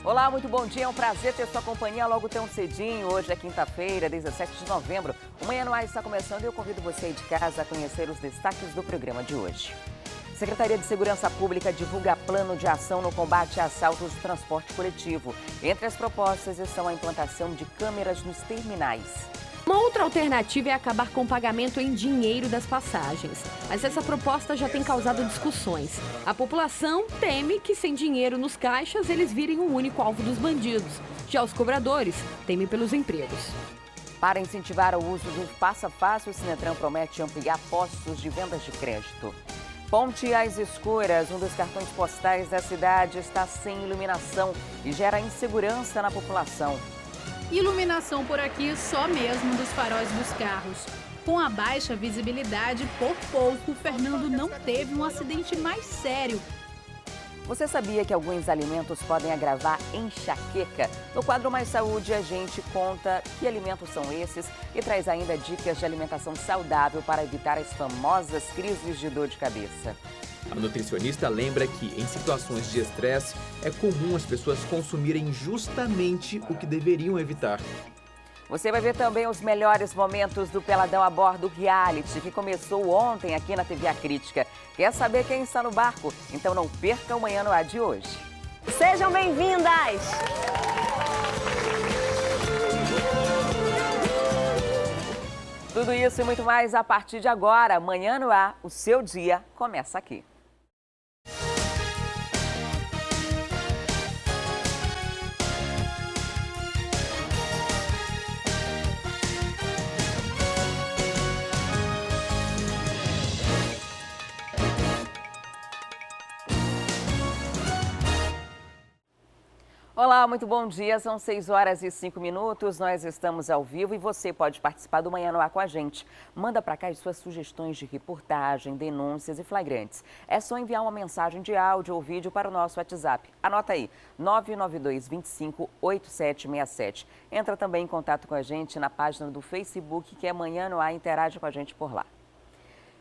Olá, muito bom dia. É um prazer ter sua companhia logo tão cedinho. Hoje é quinta-feira, 17 de novembro. O Manhã no Ar está começando e eu convido você aí de casa a conhecer os destaques do programa de hoje. Secretaria de Segurança Pública divulga plano de ação no combate a assaltos do transporte coletivo. Entre as propostas estão a implantação de câmeras nos terminais. Uma outra alternativa é acabar com o pagamento em dinheiro das passagens. Mas essa proposta já tem causado discussões. A população teme que, sem dinheiro nos caixas, eles virem o único alvo dos bandidos. Já os cobradores temem pelos empregos. Para incentivar o uso do Passa Fácil, o Sinetran promete ampliar postos de vendas de crédito. Ponte às Escuras, um dos cartões postais da cidade, está sem iluminação e gera insegurança na população. Iluminação por aqui só mesmo dos faróis dos carros. Com a baixa visibilidade, por pouco, Fernando não teve um acidente mais sério. Você sabia que alguns alimentos podem agravar enxaqueca? No quadro Mais Saúde, a gente conta que alimentos são esses e traz ainda dicas de alimentação saudável para evitar as famosas crises de dor de cabeça. A nutricionista lembra que, em situações de estresse, é comum as pessoas consumirem justamente o que deveriam evitar. Você vai ver também os melhores momentos do Peladão a Bordo Reality, que começou ontem aqui na TV A Crítica. Quer saber quem está no barco? Então não perca o Manhã no Ar de hoje. Sejam bem-vindas! Tudo isso e muito mais a partir de agora. Manhã no Ar, o seu dia começa aqui. Olá, muito bom dia. São 6 horas e 5 minutos. Nós estamos ao vivo e você pode participar do Manhã no Ar com a gente. Manda para cá as suas sugestões de reportagem, denúncias e flagrantes. É só enviar uma mensagem de áudio ou vídeo para o nosso WhatsApp. Anota aí, 992 25 8767. Entra também em contato com a gente na página do Facebook, que é Manhã no Ar. Interage com a gente por lá.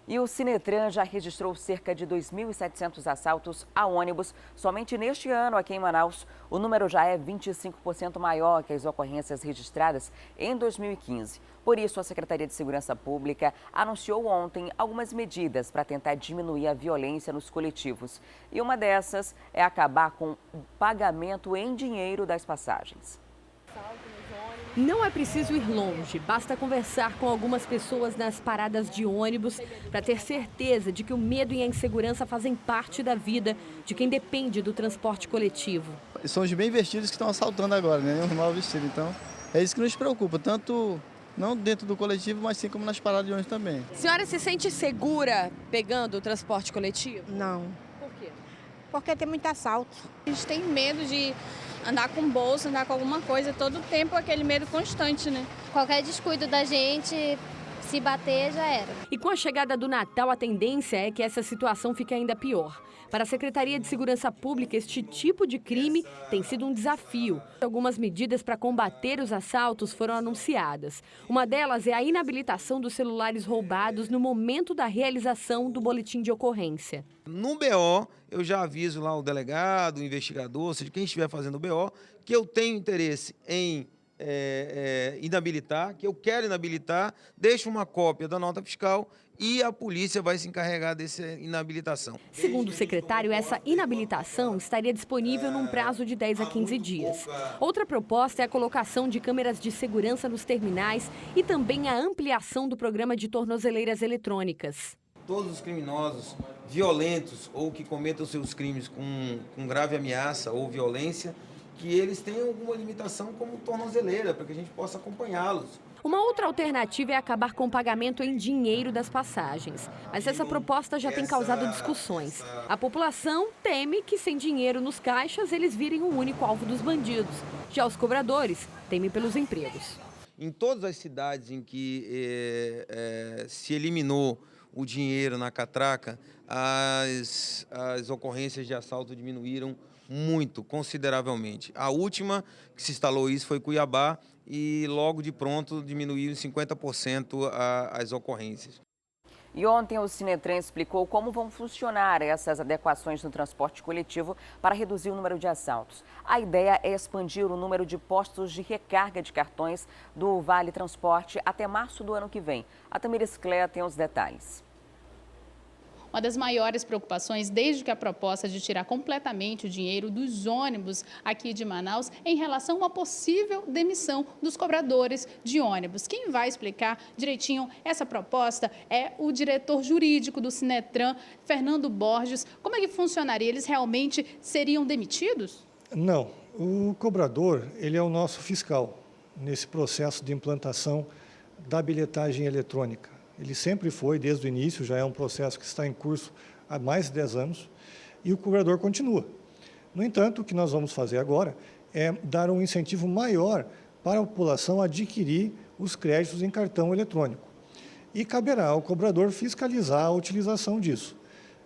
E o Sinetran já registrou cerca de 2.700 assaltos a ônibus somente neste ano aqui em Manaus. O número já é 25% maior que as ocorrências registradas em 2015. Por isso, a Secretaria de Segurança Pública anunciou ontem algumas medidas para tentar diminuir a violência nos coletivos. E uma dessas é acabar com o pagamento em dinheiro das passagens. Não é preciso ir longe, basta conversar com algumas pessoas nas paradas de ônibus para ter certeza de que o medo e a insegurança fazem parte da vida de quem depende do transporte coletivo. São os bem vestidos que estão assaltando agora, né? Os mal vestidos. Então, é isso que nos preocupa, tanto não dentro do coletivo, mas sim como nas paradas de ônibus também. A senhora se sente segura pegando o transporte coletivo? Não, Por quê? porque tem muito assalto. A gente tem medo de andar com bolsa, andar com alguma coisa, todo tempo aquele medo constante, né? Qualquer descuido da gente, se bater, já era. E com a chegada do Natal, a tendência é que essa situação fique ainda pior. Para a Secretaria de Segurança Pública, este tipo de crime tem sido um desafio. Algumas medidas para combater os assaltos foram anunciadas. Uma delas é a inabilitação dos celulares roubados no momento da realização do boletim de ocorrência. No BO, eu já aviso lá o delegado, o investigador, ou seja, quem estiver fazendo o BO, que eu tenho interesse em inabilitar, que eu quero inabilitar, deixo uma cópia da nota fiscal e a polícia vai se encarregar dessa inabilitação. Segundo o secretário, essa inabilitação estaria disponível num prazo de 10 a 15 dias. Outra proposta é a colocação de câmeras de segurança nos terminais e também a ampliação do programa de tornozeleiras eletrônicas. Todos os criminosos violentos ou que cometam seus crimes com grave ameaça ou violência, que eles tenham alguma limitação como tornozeleira, para que a gente possa acompanhá-los. Uma outra alternativa é acabar com o pagamento em dinheiro das passagens. Mas essa proposta já tem causado discussões. A população teme que, sem dinheiro nos caixas, eles virem o único alvo dos bandidos. Já os cobradores temem pelos empregos. Em todas as cidades em que se eliminou o dinheiro na catraca, as ocorrências de assalto diminuíram muito, consideravelmente. A última que se instalou isso foi Cuiabá e logo de pronto diminuiu em 50% as ocorrências. E ontem o Sinetran explicou como vão funcionar essas adequações no transporte coletivo para reduzir o número de assaltos. A ideia é expandir o número de postos de recarga de cartões do Vale Transporte até março do ano que vem. A Tamires Cléa tem os detalhes. Uma das maiores preocupações desde que a proposta de tirar completamente o dinheiro dos ônibus aqui de Manaus em relação a uma possível demissão dos cobradores de ônibus. Quem vai explicar direitinho essa proposta é o diretor jurídico do Sinetran, Fernando Borges. Como é que funcionaria? Eles realmente seriam demitidos? Não. O cobrador, ele é o nosso fiscal nesse processo de implantação da bilhetagem eletrônica. Ele sempre foi, desde o início, já é um processo que está em curso há mais de 10 anos, e o cobrador continua. No entanto, o que nós vamos fazer agora é dar um incentivo maior para a população adquirir os créditos em cartão eletrônico. E caberá ao cobrador fiscalizar a utilização disso.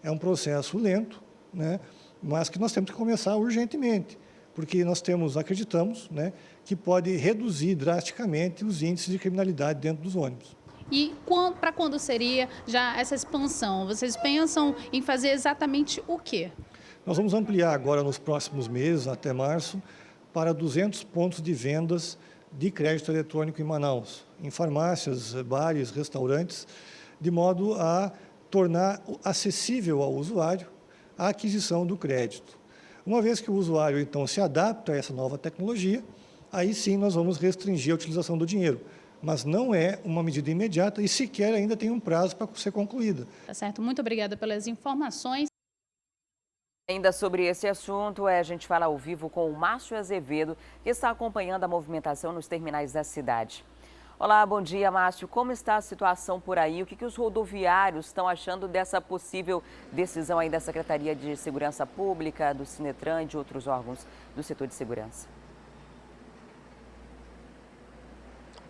É um processo lento, né, mas que nós temos que começar urgentemente, porque nós acreditamos, né, que pode reduzir drasticamente os índices de criminalidade dentro dos ônibus. E para quando seria já essa expansão? Vocês pensam em fazer exatamente o quê? Nós vamos ampliar agora nos próximos meses, até março, para 200 pontos de vendas de crédito eletrônico em Manaus, em farmácias, bares, restaurantes, de modo a tornar acessível ao usuário a aquisição do crédito. Uma vez que o usuário, então, se adapta a essa nova tecnologia, aí sim nós vamos restringir a utilização do dinheiro. Mas não é uma medida imediata e sequer ainda tem um prazo para ser concluída. Tá certo, muito obrigada pelas informações. Ainda sobre esse assunto, a gente fala ao vivo com o Márcio Azevedo, que está acompanhando a movimentação nos terminais da cidade. Olá, bom dia, Márcio. Como está a situação por aí? O que os rodoviários estão achando dessa possível decisão aí da Secretaria de Segurança Pública, do Sinetran e de outros órgãos do setor de segurança?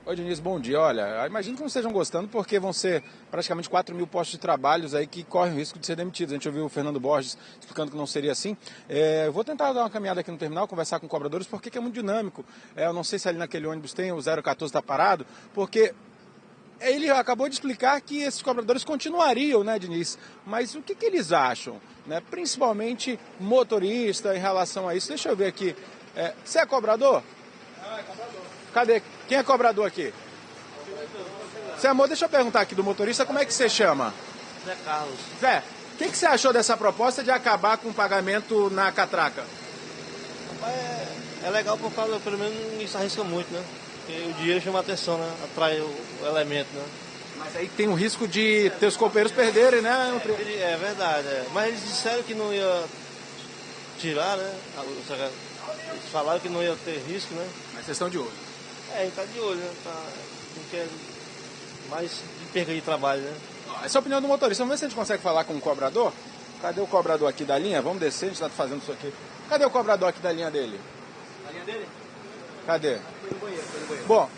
Oi, Denise, bom dia. Olha, imagino que não estejam gostando porque vão ser praticamente 4 mil postos de trabalho aí que correm o risco de ser demitidos. A gente ouviu o Fernando Borges explicando que não seria assim. Eu vou tentar dar uma caminhada aqui no terminal, conversar com cobradores, porque é muito dinâmico. Eu não sei se ali naquele ônibus tem o 014 está parado, porque ele acabou de explicar que esses cobradores continuariam, né, Denise? Mas o que eles acham, né? Principalmente motorista em relação a isso. Deixa eu ver aqui. Você é cobrador? Ah, é cobrador. Cadê? Quem é cobrador aqui? Zé, amor, deixa eu perguntar aqui do motorista, como é que você chama? Zé Carlos. Zé, o que você achou dessa proposta de acabar com o pagamento na catraca? É legal porque pelo menos ninguém se arrisca muito, né? Porque o dinheiro chama a atenção, né? Atrai o elemento, né? Mas aí tem o risco de teus companheiros perderem, né? É verdade, Mas eles disseram que não ia tirar, né? Eles falaram que não ia ter risco, né? Mas vocês estão de olho. Ele tá de olho, né? Não quer mais de perca de trabalho, né? Essa é a opinião do motorista. Vamos ver se a gente consegue falar com o cobrador. Cadê o cobrador aqui da linha? Vamos descer, a gente está fazendo isso aqui. Cadê o cobrador aqui da linha dele? A linha dele? Cadê? Foi no banheiro. Bom,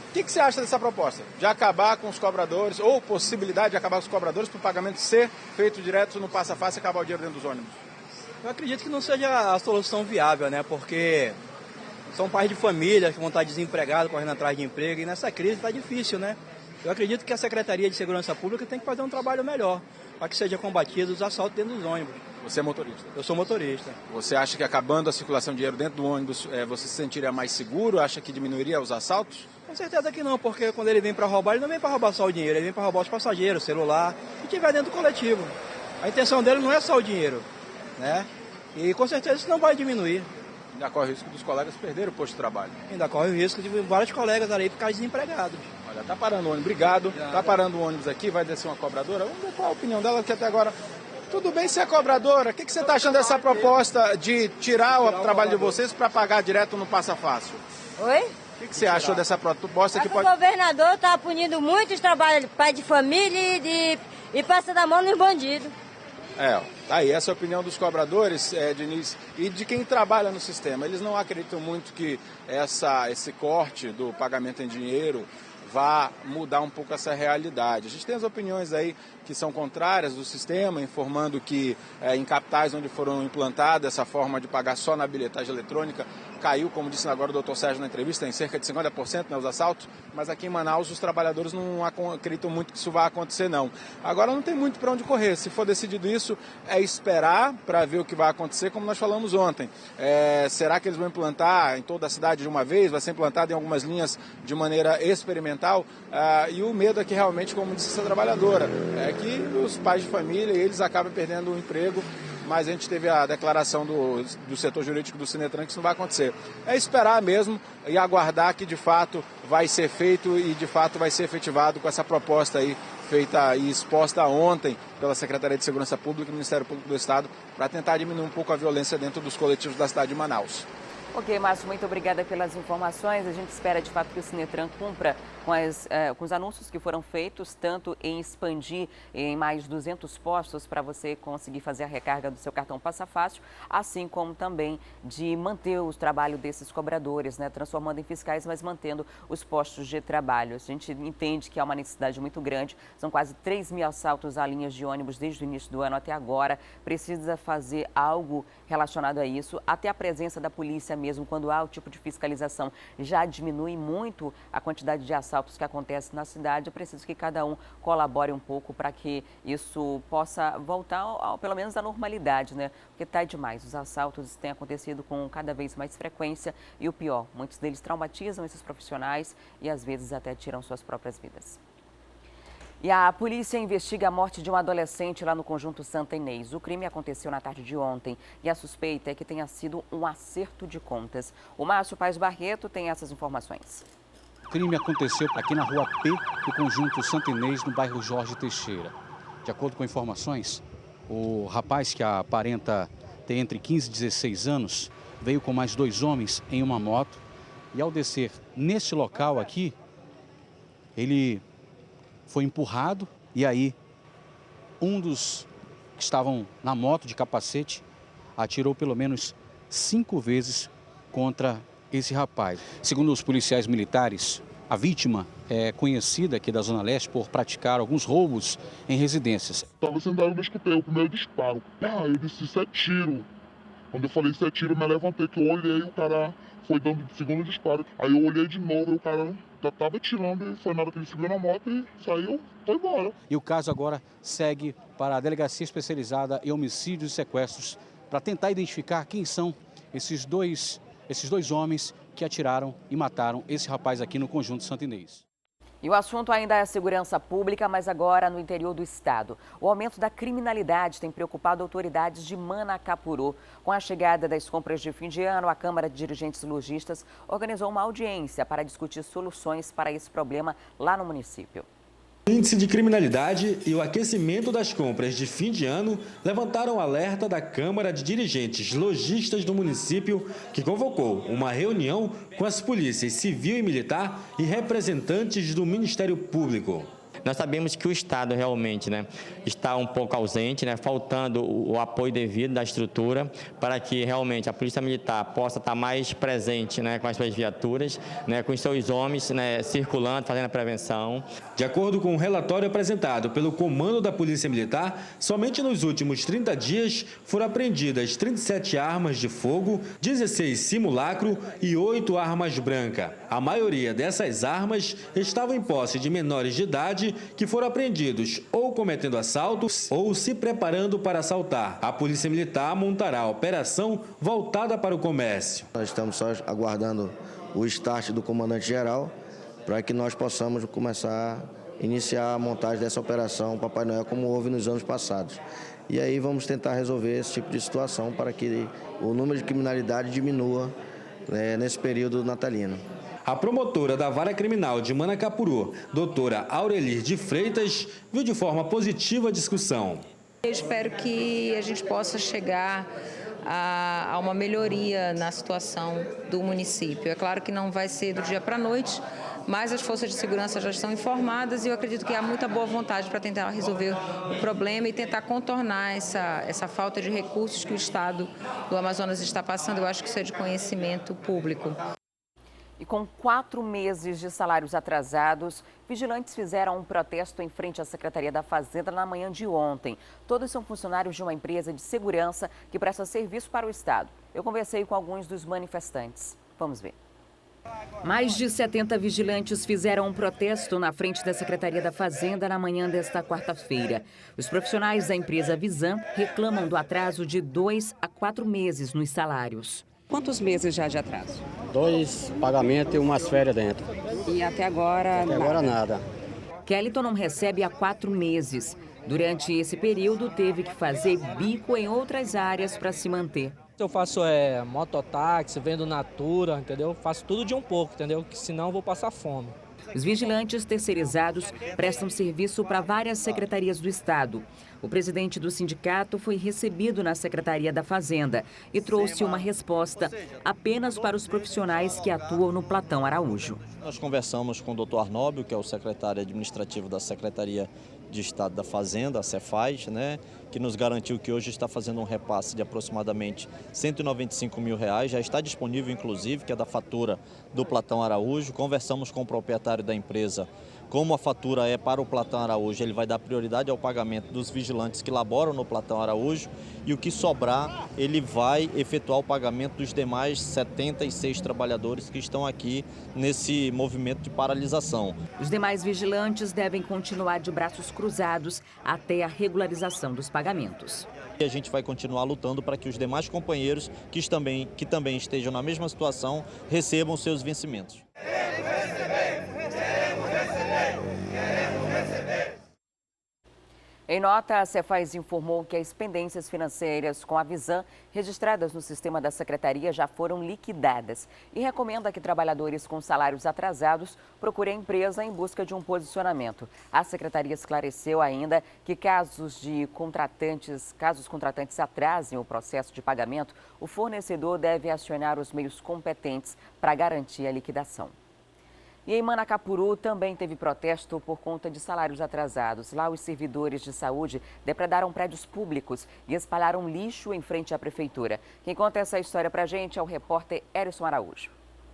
o que você acha dessa proposta? De acabar com os cobradores, ou possibilidade de acabar com os cobradores para o pagamento ser feito direto no passo a passo e acabar o dinheiro dentro dos ônibus? Eu acredito que não seja a solução viável, né? Porque são pais de família que vão estar desempregados, correndo atrás de emprego, e nessa crise está difícil, né? Eu acredito que a Secretaria de Segurança Pública tem que fazer um trabalho melhor para que seja combatido os assaltos dentro dos ônibus. Você é motorista? Eu sou motorista. Você acha que acabando a circulação de dinheiro dentro do ônibus, você se sentiria mais seguro? Acha que diminuiria os assaltos? Com certeza que não, porque quando ele vem para roubar, ele não vem para roubar só o dinheiro, ele vem para roubar os passageiros, celular, e tiver dentro do coletivo. A intenção dele não é só o dinheiro, né? E com certeza isso não vai diminuir. Ainda corre o risco dos colegas perderem o posto de trabalho. Ainda corre o risco de vários colegas ali ficarem desempregados. Olha, tá parando o ônibus, obrigado. Tá parando o ônibus aqui, vai descer uma cobradora. Vamos ver qual a opinião dela, que até agora... Tudo bem ser cobradora. O que você está achando dessa proposta de tirar o trabalho de vocês para pagar direto no Passa Fácil? Oi? O que você achou dessa proposta que pode... O governador está punindo muitos trabalhos, pai de família e passa da mão nos bandidos. Tá aí, essa é a opinião dos cobradores, Denise, e de quem trabalha no sistema. Eles não acreditam muito que esse corte do pagamento em dinheiro vá mudar um pouco essa realidade. A gente tem as opiniões aí que são contrárias do sistema, informando que em capitais onde foram implantadas essa forma de pagar só na bilhetagem eletrônica, caiu, como disse agora o doutor Sérgio na entrevista, em cerca de 50%, né, os assaltos, mas aqui em Manaus os trabalhadores não acreditam muito que isso vai acontecer, não. Agora não tem muito para onde correr, se for decidido isso, é esperar para ver o que vai acontecer, como nós falamos ontem. Será que eles vão implantar em toda a cidade de uma vez? Vai ser implantado em algumas linhas de maneira experimental? E o medo é que realmente, como disse essa trabalhadora, é que os pais de família, eles acabam perdendo o emprego, mas a gente teve a declaração do setor jurídico do Sinetran que isso não vai acontecer. É esperar mesmo e aguardar que de fato vai ser feito e de fato vai ser efetivado com essa proposta aí feita e exposta ontem pela Secretaria de Segurança Pública e Ministério Público do Estado para tentar diminuir um pouco a violência dentro dos coletivos da cidade de Manaus. Ok, Márcio, muito obrigada pelas informações. A gente espera, de fato, que o Sinetran cumpra com os anúncios que foram feitos, tanto em expandir em mais 200 postos para você conseguir fazer a recarga do seu cartão Passa Fácil, assim como também de manter o trabalho desses cobradores, né, transformando em fiscais, mas mantendo os postos de trabalho. A gente entende que há uma necessidade muito grande, são quase 3 mil assaltos a linhas de ônibus desde o início do ano até agora. Precisa fazer algo relacionado a isso, até a presença da polícia mesmo, quando há o tipo de fiscalização, já diminui muito a quantidade de assaltos que acontecem na cidade. É preciso que cada um colabore um pouco para que isso possa voltar, pelo menos, à normalidade, né? Porque está demais. Os assaltos têm acontecido com cada vez mais frequência e o pior, muitos deles traumatizam esses profissionais e às vezes até tiram suas próprias vidas. E a polícia investiga a morte de um adolescente lá no Conjunto Santa Inês. O crime aconteceu na tarde de ontem e a suspeita é que tenha sido um acerto de contas. O Márcio Paes Barreto tem essas informações. O crime aconteceu aqui na rua P do Conjunto Santa Inês, no bairro Jorge Teixeira. De acordo com informações, o rapaz, que aparenta ter entre 15 e 16 anos, veio com mais 2 homens em uma moto e ao descer neste local aqui, ele foi empurrado e aí um dos que estavam na moto de capacete atirou pelo menos 5 vezes contra esse rapaz. Segundo os policiais militares, a vítima é conhecida aqui da Zona Leste por praticar alguns roubos em residências. Estava sentado, eu escutei o primeiro disparo. Eu disse, isso é tiro. Quando eu falei isso é tiro, eu me levantei, que eu olhei, o cara foi dando o segundo disparo. Aí eu olhei de novo, o cara já estava tirando, e foi na hora que ele subiu na moto e saiu, foi embora. E o caso agora segue para a Delegacia Especializada em Homicídios e Sequestros para tentar identificar quem são esses dois homens que atiraram e mataram esse rapaz aqui no Conjunto Santa Inês. E o assunto ainda é a segurança pública, mas agora no interior do estado. O aumento da criminalidade tem preocupado autoridades de Manacapuru. Com a chegada das compras de fim de ano, a Câmara de Dirigentes Lojistas organizou uma audiência para discutir soluções para esse problema lá no município. O índice de criminalidade e o aquecimento das compras de fim de ano levantaram o alerta da Câmara de Dirigentes Lojistas do município, que convocou uma reunião com as polícias civil e militar e representantes do Ministério Público. Nós sabemos que o Estado realmente está um pouco ausente, faltando o apoio devido da estrutura para que realmente a Polícia Militar possa estar mais presente com as suas viaturas, com os seus homens circulando, fazendo a prevenção. De acordo com um relatório apresentado pelo Comando da Polícia Militar, somente nos últimos 30 dias foram apreendidas 37 armas de fogo, 16 simulacro e 8 armas brancas. A maioria dessas armas estavam em posse de menores de idade que foram apreendidos ou cometendo assaltos ou se preparando para assaltar. A Polícia Militar montará a operação voltada para o comércio. Nós estamos só aguardando o start do comandante-geral para que nós possamos começar a iniciar a montagem dessa operação Papai Noel, como houve nos anos passados. E aí vamos tentar resolver esse tipo de situação para que o número de criminalidade diminua nesse período natalino. A promotora da Vara Criminal de Manacapuru, doutora Aurelir de Freitas, viu de forma positiva a discussão. Eu espero que a gente possa chegar a uma melhoria na situação do município. É claro que não vai ser do dia para a noite, mas as forças de segurança já estão informadas e eu acredito que há muita boa vontade para tentar resolver o problema e tentar contornar essa falta de recursos que o Estado do Amazonas está passando. Eu acho que isso é de conhecimento público. E com 4 meses de salários atrasados, vigilantes fizeram um protesto em frente à Secretaria da Fazenda na manhã de ontem. Todos são funcionários de uma empresa de segurança que presta serviço para o Estado. Eu conversei com alguns dos manifestantes. Vamos ver. Mais de 70 vigilantes fizeram um protesto na frente da Secretaria da Fazenda na manhã desta quarta-feira. Os profissionais da empresa Visan reclamam do atraso de 2 a 4 meses nos salários. Quantos meses já de atraso? 2 pagamentos e umas férias dentro. E até agora Até agora nada. Kellyton não recebe há 4 meses. Durante esse período, teve que fazer bico em outras áreas para se manter. Eu faço mototáxi, vendo Natura, entendeu? Faço tudo de um pouco, entendeu? Que senão eu vou passar fome. Os vigilantes terceirizados prestam serviço para várias secretarias do Estado. O presidente do sindicato foi recebido na Secretaria da Fazenda e trouxe uma resposta apenas para os profissionais que atuam no Platão Araújo. Nós conversamos com o Dr. Arnóbio, que é o secretário administrativo da Secretaria de Estado da Fazenda, a Cefaz, que nos garantiu que hoje está fazendo um repasse de aproximadamente R$195 mil, já está disponível inclusive, que é da fatura do Platão Araújo. Conversamos com o proprietário da empresa. Como a fatura é para o Platão Araújo, ele vai dar prioridade ao pagamento dos vigilantes que laboram no Platão Araújo e o que sobrar, ele vai efetuar o pagamento dos demais 76 trabalhadores que estão aqui nesse movimento de paralisação. Os demais vigilantes devem continuar de braços cruzados até a regularização dos pagamentos. E a gente vai continuar lutando para que os demais companheiros que também estejam na mesma situação recebam seus vencimentos. Em nota, a Cefaz informou que as pendências financeiras com a Visan registradas no sistema da Secretaria já foram liquidadas e recomenda que trabalhadores com salários atrasados procurem a empresa em busca de um posicionamento. A Secretaria esclareceu ainda que casos contratantes atrasem o processo de pagamento, o fornecedor deve acionar os meios competentes para garantir a liquidação. E em Manacapuru também teve protesto por conta de salários atrasados. Lá, os servidores de saúde depredaram prédios públicos e espalharam lixo em frente à prefeitura. Quem conta essa história pra gente é o repórter Erison Araújo.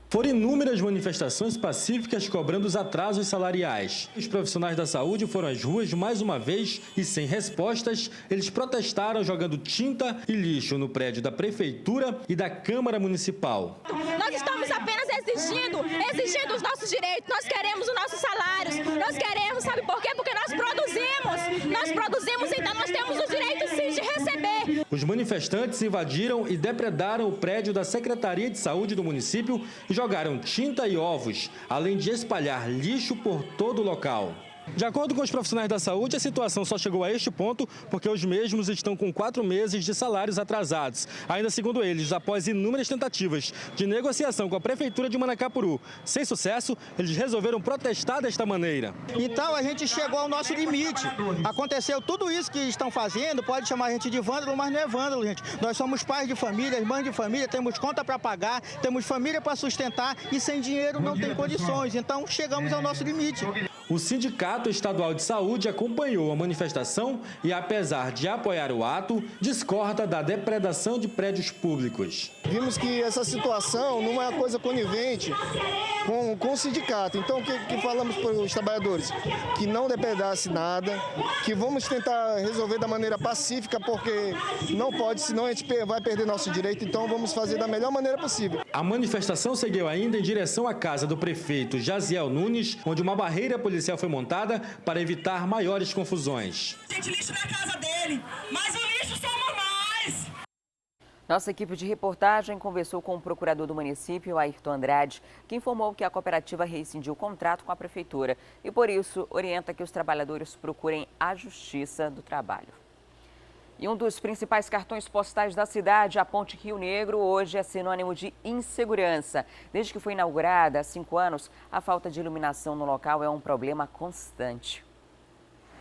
Foram inúmeras manifestações pacíficas cobrando os atrasos salariais. Os profissionais da saúde foram às ruas mais uma vez e, sem respostas, eles protestaram jogando tinta e lixo no prédio da Prefeitura e da Câmara Municipal. Nós estamos apenas exigindo os nossos direitos, nós queremos os nossos salários, nós queremos, sabe por quê? Porque nós produzimos, então nós temos o direito sim de receber. Os manifestantes invadiram e depredaram o prédio da Secretaria de Saúde do município e jogaram tinta e ovos, além de espalhar lixo por todo o local. De acordo com os profissionais da saúde, a situação só chegou a este ponto porque os mesmos estão com 4 meses de salários atrasados. Ainda segundo eles, após inúmeras tentativas de negociação com a Prefeitura de Manacapuru, sem sucesso, eles resolveram protestar desta maneira. Então a gente chegou ao nosso limite. Aconteceu tudo isso que estão fazendo, pode chamar a gente de vândalo, mas não é vândalo, gente. Nós somos pais de família, mães de família, temos conta para pagar, temos família para sustentar e sem dinheiro não tem condições. Então chegamos ao nosso limite. O Sindicato Estadual de Saúde acompanhou a manifestação e, apesar de apoiar o ato, discorda da depredação de prédios públicos. Vimos que essa situação não é uma coisa conivente com o sindicato. Então, o que falamos para os trabalhadores? Que não depredasse nada, que vamos tentar resolver da maneira pacífica, porque não pode, senão a gente vai perder nosso direito, então vamos fazer da melhor maneira possível. A manifestação seguiu ainda em direção à casa do prefeito Jaziel Nunes, onde uma barreira policial foi montada para evitar maiores confusões. Tem lixo na casa dele, mas o lixo somos nós! Nossa equipe de reportagem conversou com o procurador do município, Ayrton Andrade, que informou que a cooperativa rescindiu o contrato com a prefeitura e, por isso, orienta que os trabalhadores procurem a Justiça do Trabalho. E um dos principais cartões postais da cidade, a Ponte Rio Negro, hoje é sinônimo de insegurança. Desde que foi inaugurada há 5 anos, a falta de iluminação no local é um problema constante.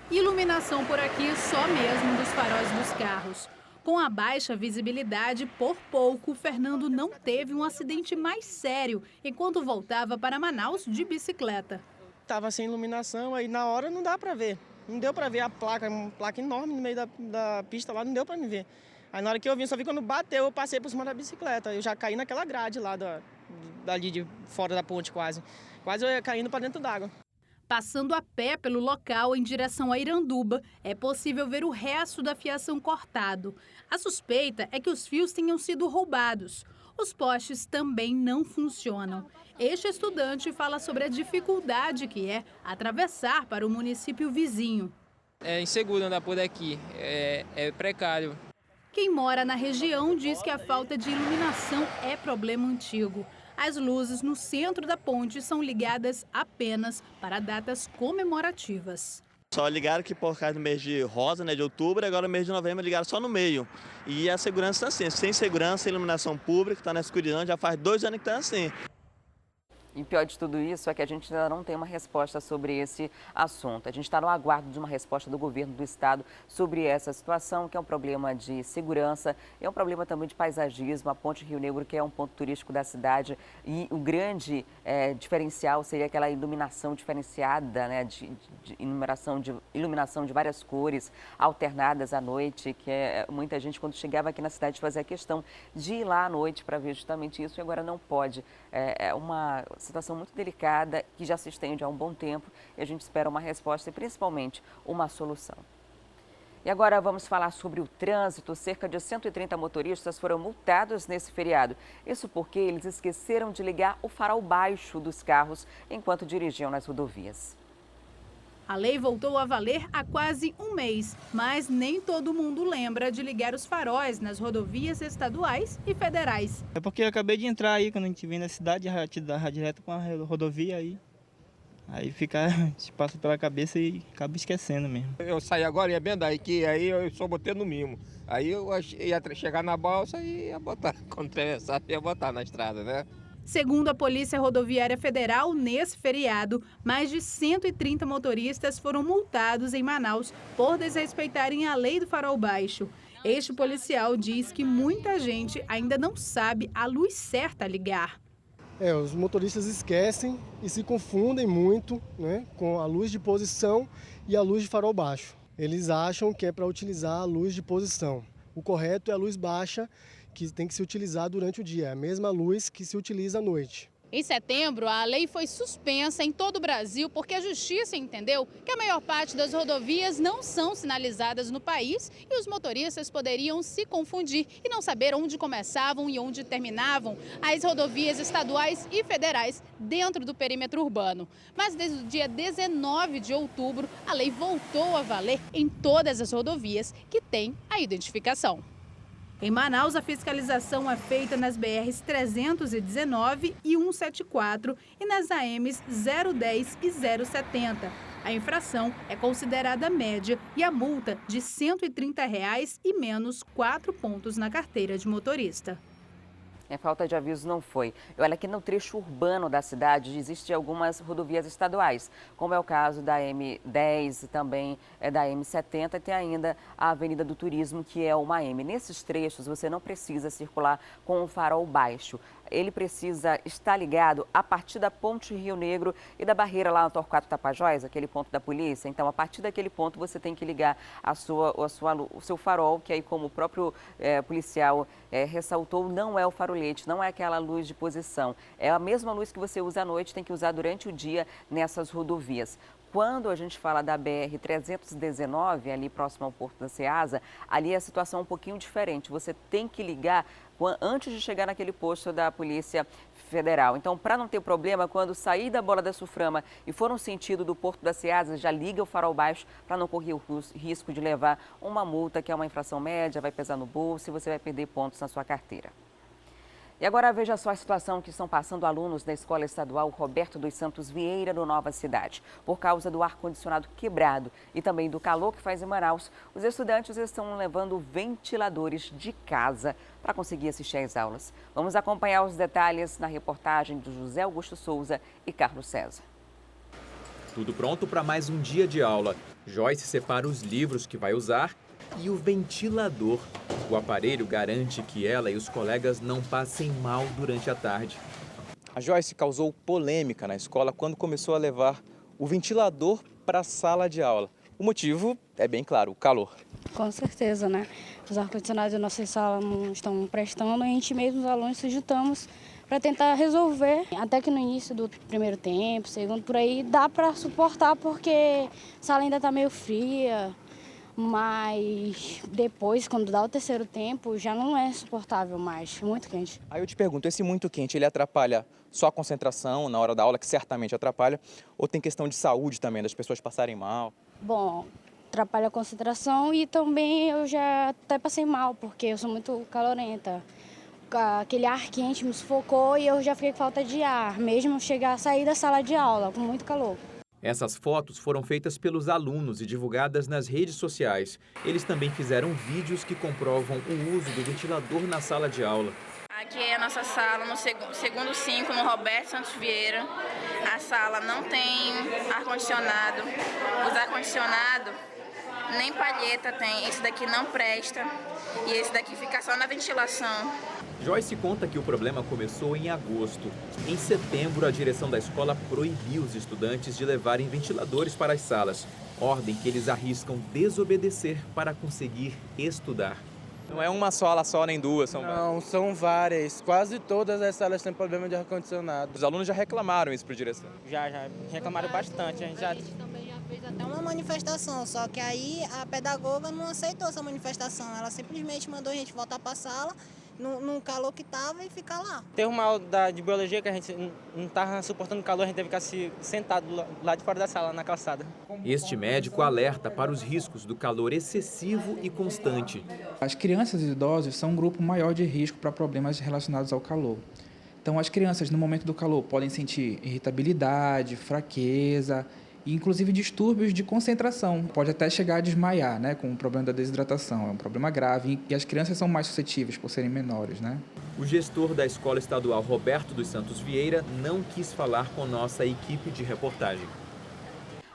Iluminação por aqui só mesmo dos faróis dos carros. Com a baixa visibilidade, por pouco, Fernando não teve um acidente mais sério enquanto voltava para Manaus de bicicleta. Estava sem iluminação, aí na hora não dá para ver. Não deu para ver a placa, uma placa enorme no meio da pista lá, não deu para me ver. Aí na hora que eu vi, só vi quando bateu, eu passei por cima da bicicleta. Eu já caí naquela grade lá dali de fora da ponte quase eu ia caindo para dentro d'água. Passando a pé pelo local em direção a Iranduba, é possível ver o resto da fiação cortado. A suspeita é que os fios tenham sido roubados. Os postes também não funcionam. Este estudante fala sobre a dificuldade que é atravessar para o município vizinho. É inseguro andar por aqui, é precário. Quem mora na região diz que a falta de iluminação é problema antigo. As luzes no centro da ponte são ligadas apenas para datas comemorativas. Só ligaram que por causa do mês de rosa, né, de outubro, agora no mês de novembro ligaram só no meio. E a segurança está assim, sem segurança, iluminação pública, está na escuridão, já faz 2 anos que está assim. E pior de tudo isso é que a gente ainda não tem uma resposta sobre esse assunto. A gente está no aguardo de uma resposta do governo do estado sobre essa situação, que é um problema de segurança, é um problema também de paisagismo. A Ponte Rio Negro, que é um ponto turístico da cidade, e o grande diferencial seria aquela iluminação diferenciada, né, de iluminação de várias cores, alternadas à noite, que muita gente, quando chegava aqui na cidade, fazia questão de ir lá à noite para ver justamente isso, e agora não pode. É uma situação muito delicada que já se estende há um bom tempo e a gente espera uma resposta e principalmente uma solução. E agora vamos falar sobre o trânsito. Cerca de 130 motoristas foram multados nesse feriado. Isso porque eles esqueceram de ligar o farol baixo dos carros enquanto dirigiam nas rodovias. A lei voltou a valer há quase um mês, mas nem todo mundo lembra de ligar os faróis nas rodovias estaduais e federais. É porque eu acabei de entrar aí, quando a gente vem na cidade, já direto com a rodovia aí fica, se passa pela cabeça e acaba esquecendo mesmo. Eu saí agora, ia bem daí, que aí eu só botei no mimo. Aí eu ia chegar na balsa e ia botar, quando atravessar, ia botar na estrada, né? Segundo a Polícia Rodoviária Federal, nesse feriado, mais de 130 motoristas foram multados em Manaus por desrespeitarem a lei do farol baixo. Este policial diz que muita gente ainda não sabe a luz certa a ligar. Os motoristas esquecem e se confundem muito, né, com a luz de posição e a luz de farol baixo. Eles acham que é para utilizar a luz de posição. O correto é a luz baixa, que tem que se utilizar durante o dia, é a mesma luz que se utiliza à noite. Em setembro, a lei foi suspensa em todo o Brasil porque a Justiça entendeu que a maior parte das rodovias não são sinalizadas no país e os motoristas poderiam se confundir e não saber onde começavam e onde terminavam as rodovias estaduais e federais dentro do perímetro urbano. Mas desde o dia 19 de outubro, a lei voltou a valer em todas as rodovias que têm a identificação. Em Manaus, a fiscalização é feita nas BRs 319 e 174 e nas AMs 010 e 070. A infração é considerada média e a multa de R$ 130 e menos 4 pontos na carteira de motorista. Falta de aviso não foi. Olha, aqui no trecho urbano da cidade existem algumas rodovias estaduais, como é o caso da M10 e também da M70, e tem ainda a Avenida do Turismo, que é uma M. Nesses trechos você não precisa circular com o farol baixo. Ele precisa estar ligado a partir da Ponte Rio Negro e da barreira lá no Torquato Tapajós, aquele ponto da polícia. Então, a partir daquele ponto, você tem que ligar o seu farol, que aí, como o próprio policial ressaltou, não é o farolete, não é aquela luz de posição. É a mesma luz que você usa à noite, tem que usar durante o dia nessas rodovias. Quando a gente fala da BR-319, ali próximo ao Porto da Ceasa, ali a situação é um pouquinho diferente. Você tem que ligar antes de chegar naquele posto da Polícia Federal. Então, para não ter problema, quando sair da Bola da Suframa e for no sentido do Porto da Ceasa, já liga o farol baixo para não correr o risco de levar uma multa, que é uma infração média, vai pesar no bolso e você vai perder pontos na sua carteira. E agora veja só a situação que estão passando alunos da Escola Estadual Roberto dos Santos Vieira, no Nova Cidade. Por causa do ar-condicionado quebrado e também do calor que faz em Manaus, os estudantes estão levando ventiladores de casa para conseguir assistir às aulas. Vamos acompanhar os detalhes na reportagem de José Augusto Souza e Carlos César. Tudo pronto para mais um dia de aula. Joyce separa os livros que vai usar e o ventilador. O aparelho garante que ela e os colegas não passem mal durante a tarde. A Joyce causou polêmica na escola quando começou a levar o ventilador para a sala de aula. O motivo é bem claro, o calor. Com certeza, né? Os ar-condicionados da nossa sala não estão prestando, a gente mesmo, os alunos, se juntamos para tentar resolver. Até que no início do primeiro tempo, segundo, por aí, dá para suportar porque a sala ainda está meio fria, mas depois, quando dá o terceiro tempo, já não é suportável mais, muito quente. Aí eu te pergunto, esse muito quente, ele atrapalha só a concentração na hora da aula, que certamente atrapalha, ou tem questão de saúde também, das pessoas passarem mal? Bom, atrapalha a concentração e também eu já até passei mal, porque eu sou muito calorenta. Aquele ar quente me sufocou e eu já fiquei com falta de ar, mesmo chegar a sair da sala de aula, com muito calor. Essas fotos foram feitas pelos alunos e divulgadas nas redes sociais. Eles também fizeram vídeos que comprovam o uso do ventilador na sala de aula. Aqui é a nossa sala, no segundo 5, no Roberto Santos Vieira. A sala não tem ar-condicionado. Os ar-condicionado, nem palheta tem. Esse daqui não presta e esse daqui fica só na ventilação. Joyce conta que o problema começou em agosto. Em setembro, a direção da escola proibiu os estudantes de levarem ventiladores para as salas, ordem que eles arriscam desobedecer para conseguir estudar. Não é uma sala só, nem duas, são várias. Não, são várias. Quase todas as salas têm problema de ar-condicionado. Os alunos já reclamaram isso para a direção? Já reclamaram bastante. A gente já fez até uma manifestação, só que aí a pedagoga não aceitou essa manifestação. Ela simplesmente mandou a gente voltar para a sala, no calor que estava, e ficar lá. Teve uma aula de biologia que a gente não estava suportando o calor, a gente teve que ficar sentado lá de fora da sala, na calçada. Este médico alerta para os riscos do calor excessivo e constante. As crianças e idosos são um grupo maior de risco para problemas relacionados ao calor. Então, as crianças, no momento do calor, podem sentir irritabilidade, fraqueza e, inclusive, distúrbios de concentração. Pode até chegar a desmaiar, né, com o problema da desidratação. É um problema grave e as crianças são mais suscetíveis por serem menores, né? O gestor da Escola Estadual Roberto dos Santos Vieira não quis falar com nossa equipe de reportagem.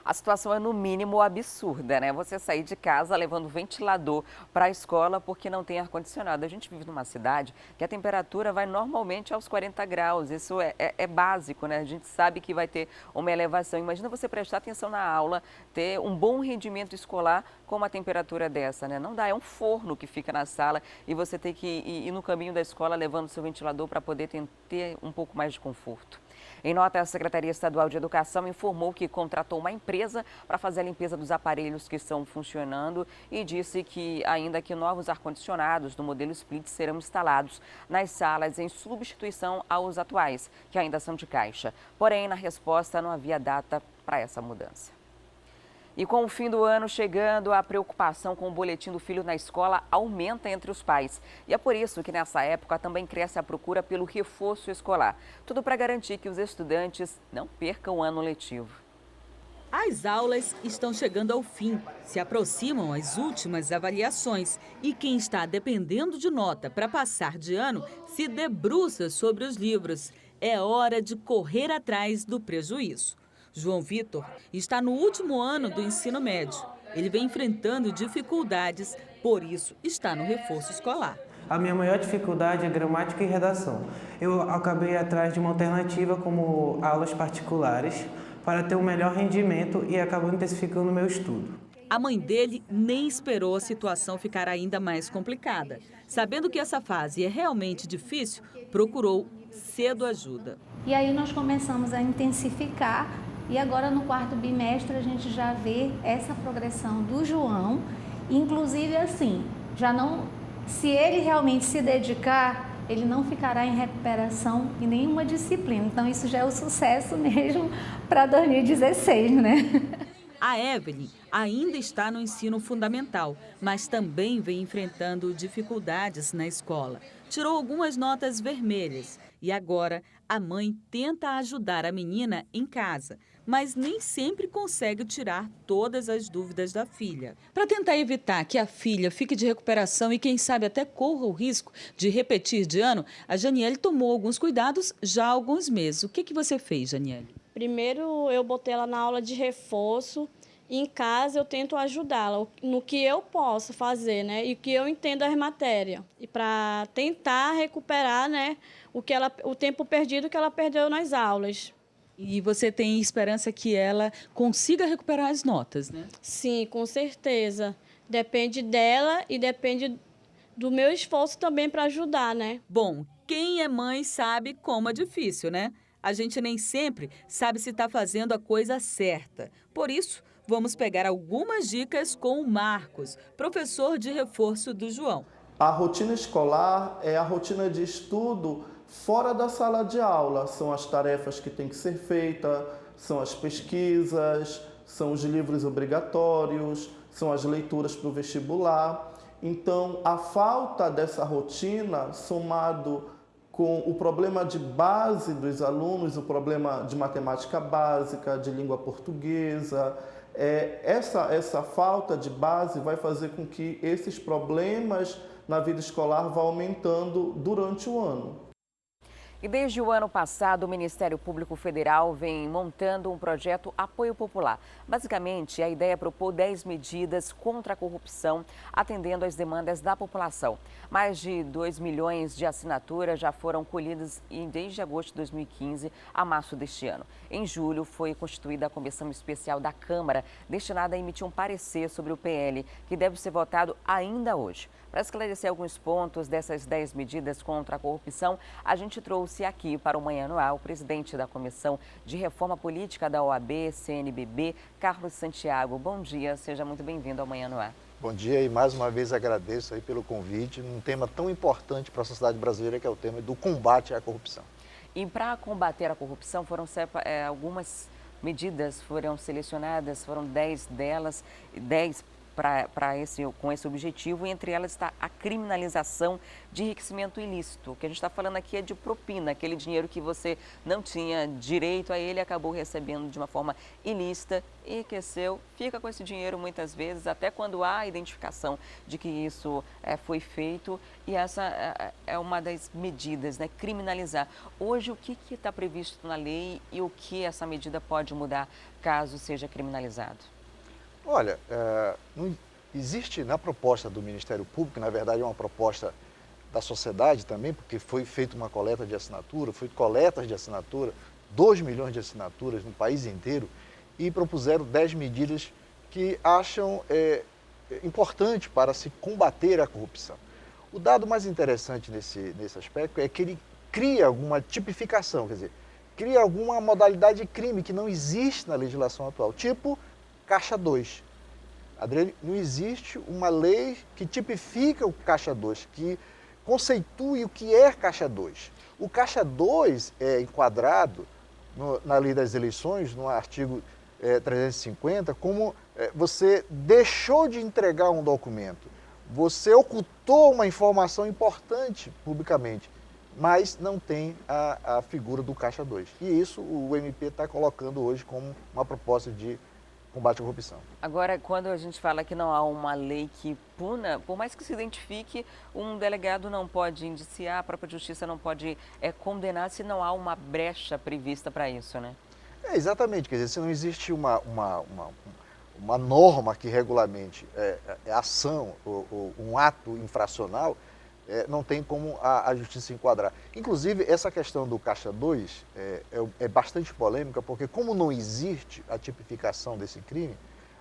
A situação é no mínimo absurda, né? Você sair de casa levando ventilador para a escola porque não tem ar-condicionado. A gente vive numa cidade que a temperatura vai normalmente aos 40 graus. Isso é básico, né? A gente sabe que vai ter uma elevação. Imagina você prestar atenção na aula, ter um bom rendimento escolar com uma temperatura dessa, né? Não dá, é um forno que fica na sala e você tem que ir no caminho da escola levando seu ventilador para poder ter um pouco mais de conforto. Em nota, a Secretaria Estadual de Educação informou que contratou uma empresa para fazer a limpeza dos aparelhos que estão funcionando e disse que ainda que novos ar-condicionados do modelo Split serão instalados nas salas em substituição aos atuais, que ainda são de caixa. Porém, na resposta não havia data para essa mudança. E com o fim do ano chegando, a preocupação com o boletim do filho na escola aumenta entre os pais. E é por isso que nessa época também cresce a procura pelo reforço escolar. Tudo para garantir que os estudantes não percam o ano letivo. As aulas estão chegando ao fim, se aproximam as últimas avaliações e quem está dependendo de nota para passar de ano se debruça sobre os livros. É hora de correr atrás do prejuízo. João Vitor está no último ano do ensino médio. Ele vem enfrentando dificuldades, por isso está no reforço escolar. A minha maior dificuldade é gramática e redação. Eu acabei atrás de uma alternativa como aulas particulares para ter um melhor rendimento e acabou intensificando o meu estudo. A mãe dele nem esperou a situação ficar ainda mais complicada. Sabendo que essa fase é realmente difícil, procurou cedo ajuda. E aí nós começamos a intensificar. E agora no quarto bimestre a gente já vê essa progressão do João, inclusive assim, já não, se ele realmente se dedicar, ele não ficará em recuperação em nenhuma disciplina. Então isso já é o sucesso mesmo para 2016, né? A Evelyn ainda está no ensino fundamental, mas também vem enfrentando dificuldades na escola. Tirou algumas notas vermelhas e agora a mãe tenta ajudar a menina em casa, mas nem sempre consegue tirar todas as dúvidas da filha. Para tentar evitar que a filha fique de recuperação e, quem sabe, até corra o risco de repetir de ano, a Janiele tomou alguns cuidados já há alguns meses. O que você fez, Janiele? Primeiro, eu botei ela na aula de reforço. Em casa, eu tento ajudá-la no que eu posso fazer, né? E que eu entendo as matérias. E para tentar recuperar, né, o tempo perdido que ela perdeu nas aulas. E você tem esperança que ela consiga recuperar as notas, né? Sim, com certeza. Depende dela e depende do meu esforço também para ajudar, né? Bom, Quem é mãe sabe como é difícil, né? A gente nem sempre sabe se está fazendo a coisa certa. Por isso, vamos pegar algumas dicas com o Marcos, professor de reforço do João. A rotina escolar é a rotina de estudo fora da sala de aula. São as tarefas que têm que ser feitas, são as pesquisas, são os livros obrigatórios, são as leituras para o vestibular. Então, a falta dessa rotina, somado com o problema de base dos alunos, o problema de matemática básica, de língua portuguesa, essa falta de base vai fazer com que esses problemas na vida escolar vão aumentando durante o ano. E desde o ano passado, o Ministério Público Federal vem montando um projeto Apoio Popular. Basicamente, a ideia é propor 10 medidas contra a corrupção, atendendo às demandas da população. Mais de 2 milhões de assinaturas já foram colhidas desde agosto de 2015 a março deste ano. Em julho, foi constituída a Comissão Especial da Câmara, destinada a emitir um parecer sobre o PL, que deve ser votado ainda hoje. Para esclarecer alguns pontos dessas 10 medidas contra a corrupção, a gente trouxe aqui para o Manhã no Ar o presidente da Comissão de Reforma Política da OAB-CNBB, Carlos Santiago. Bom dia, seja muito bem-vindo ao Manhã no Ar. Bom dia e mais uma vez agradeço aí pelo convite num tema tão importante para a sociedade brasileira, que é o tema do combate à corrupção. E para combater a corrupção algumas medidas foram selecionadas, foram 10 delas, 10 com esse objetivo, e entre elas está a criminalização de enriquecimento ilícito. O que a gente está falando aqui é de propina, aquele dinheiro que você não tinha direito a ele, acabou recebendo de uma forma ilícita, enriqueceu, fica com esse dinheiro muitas vezes, até quando há a identificação de que isso foi feito, e essa é uma das medidas, né? Criminalizar. Hoje, o que está previsto na lei e o que essa medida pode mudar caso seja criminalizado? Olha, não existe na proposta do Ministério Público, na verdade é uma proposta da sociedade também, porque foi feita uma coleta de assinatura, foi coletas de assinatura, 2 milhões de assinaturas no país inteiro, e propuseram 10 medidas que acham importante para se combater a corrupção. O dado mais interessante nesse aspecto é que ele cria alguma tipificação, quer dizer, cria alguma modalidade de crime que não existe na legislação atual, tipo Caixa 2. Adriane, não existe uma lei que tipifica o Caixa 2, que conceitue o que é Caixa 2. O Caixa 2 é enquadrado na Lei das Eleições, no artigo 350, como você deixou de entregar um documento, você ocultou uma informação importante publicamente, mas não tem a figura do Caixa 2. E isso o MP está colocando hoje como uma proposta de combate à corrupção. Agora, quando a gente fala que não há uma lei que puna, por mais que se identifique, um delegado não pode indiciar, a própria justiça não pode condenar se não há uma brecha prevista para isso, né? Exatamente, quer dizer, se não existe uma norma que regulamente ação ou um ato infracional, não tem como a justiça enquadrar. Inclusive, essa questão do Caixa 2 é bastante polêmica, porque como não existe a tipificação desse crime,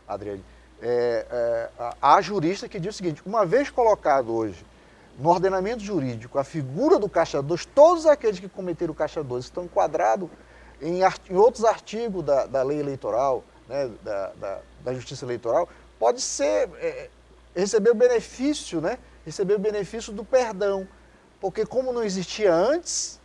Adriane, há jurista que diz o seguinte: uma vez colocado hoje no ordenamento jurídico a figura do Caixa 2, todos aqueles que cometeram o Caixa 2 estão enquadrados em outros artigos da lei eleitoral, né, da justiça eleitoral, pode ser, receber o benefício, né? Receber o benefício do perdão, porque como não existia antes,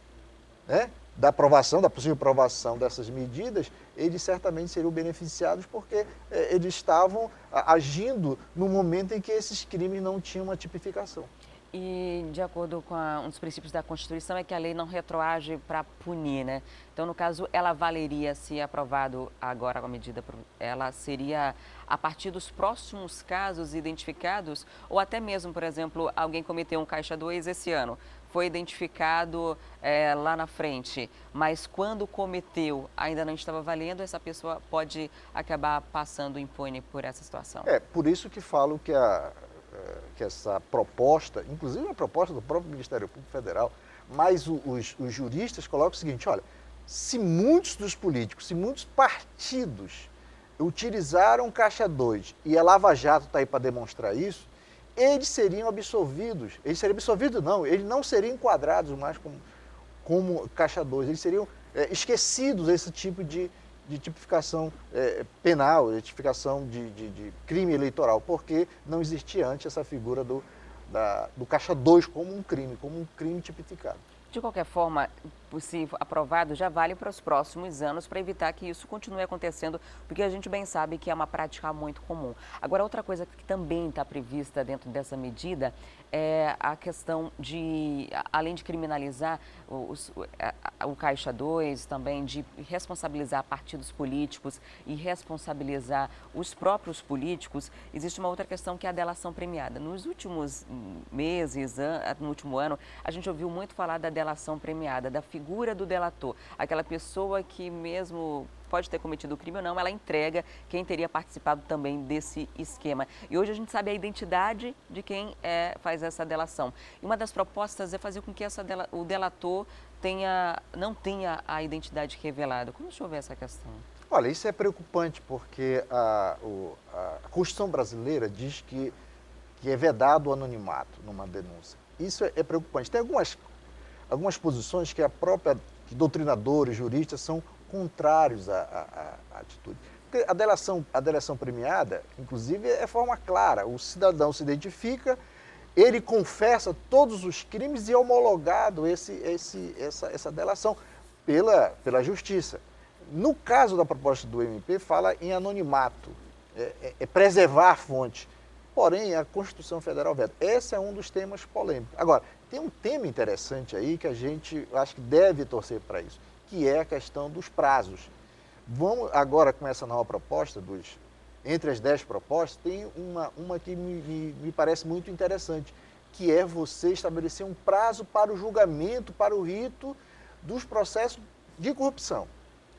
né, da possível aprovação dessas medidas, eles certamente seriam beneficiados porque eles estavam agindo no momento em que esses crimes não tinham uma tipificação. E de acordo com um dos princípios da Constituição é que a lei não retroage para punir, né? Então, no caso, ela valeria, se aprovado agora a medida, ela seria a partir dos próximos casos identificados, ou até mesmo, por exemplo, alguém cometeu um Caixa 2 esse ano, foi identificado lá na frente, mas quando cometeu ainda não estava valendo, essa pessoa pode acabar passando impune por essa situação. Por isso que falo que essa proposta, inclusive a proposta do próprio Ministério Público Federal, mas os juristas colocam o seguinte: olha, se muitos dos políticos, se muitos partidos utilizaram Caixa 2 e a Lava Jato está aí para demonstrar isso, eles seriam absolvidos. Eles não seriam enquadrados mais como caixa 2, eles seriam esquecidos desse tipo de tipificação penal, de tipificação de crime eleitoral, porque não existia antes essa figura do caixa 2 como um crime tipificado. De qualquer forma, se aprovado, já vale para os próximos anos para evitar que isso continue acontecendo, porque a gente bem sabe que é uma prática muito comum. Agora, outra coisa que também está prevista dentro dessa medida é a questão de, além de criminalizar o Caixa 2, também de responsabilizar partidos políticos e responsabilizar os próprios políticos, existe uma outra questão que é a delação premiada. Nos últimos meses, no último ano, a gente ouviu muito falar da delação premiada, da figura do delator, aquela pessoa que mesmo pode ter cometido o crime ou não, ela entrega quem teria participado também desse esquema. E hoje a gente sabe a identidade de quem faz essa delação. E uma das propostas é fazer com que o delator não tenha a identidade revelada. Como o senhor vê essa questão? Olha, isso é preocupante porque a Constituição brasileira diz que é vedado o anonimato numa denúncia. Isso é preocupante. Tem algumas posições que que doutrinadores, juristas são contrários à atitude. Porque a delação premiada, inclusive, é forma clara. O cidadão se identifica, ele confessa todos os crimes e é homologado essa delação pela justiça. No caso da proposta do MP, fala em anonimato, preservar a fonte. Porém, a Constituição Federal veda. Esse é um dos temas polêmicos. Agora, tem um tema interessante aí que a gente acho que deve torcer para isso, que é a questão dos prazos. Vamos agora com essa nova proposta, entre as 10 propostas, tem uma que me parece muito interessante, que é você estabelecer um prazo para o julgamento, para o rito dos processos de corrupção.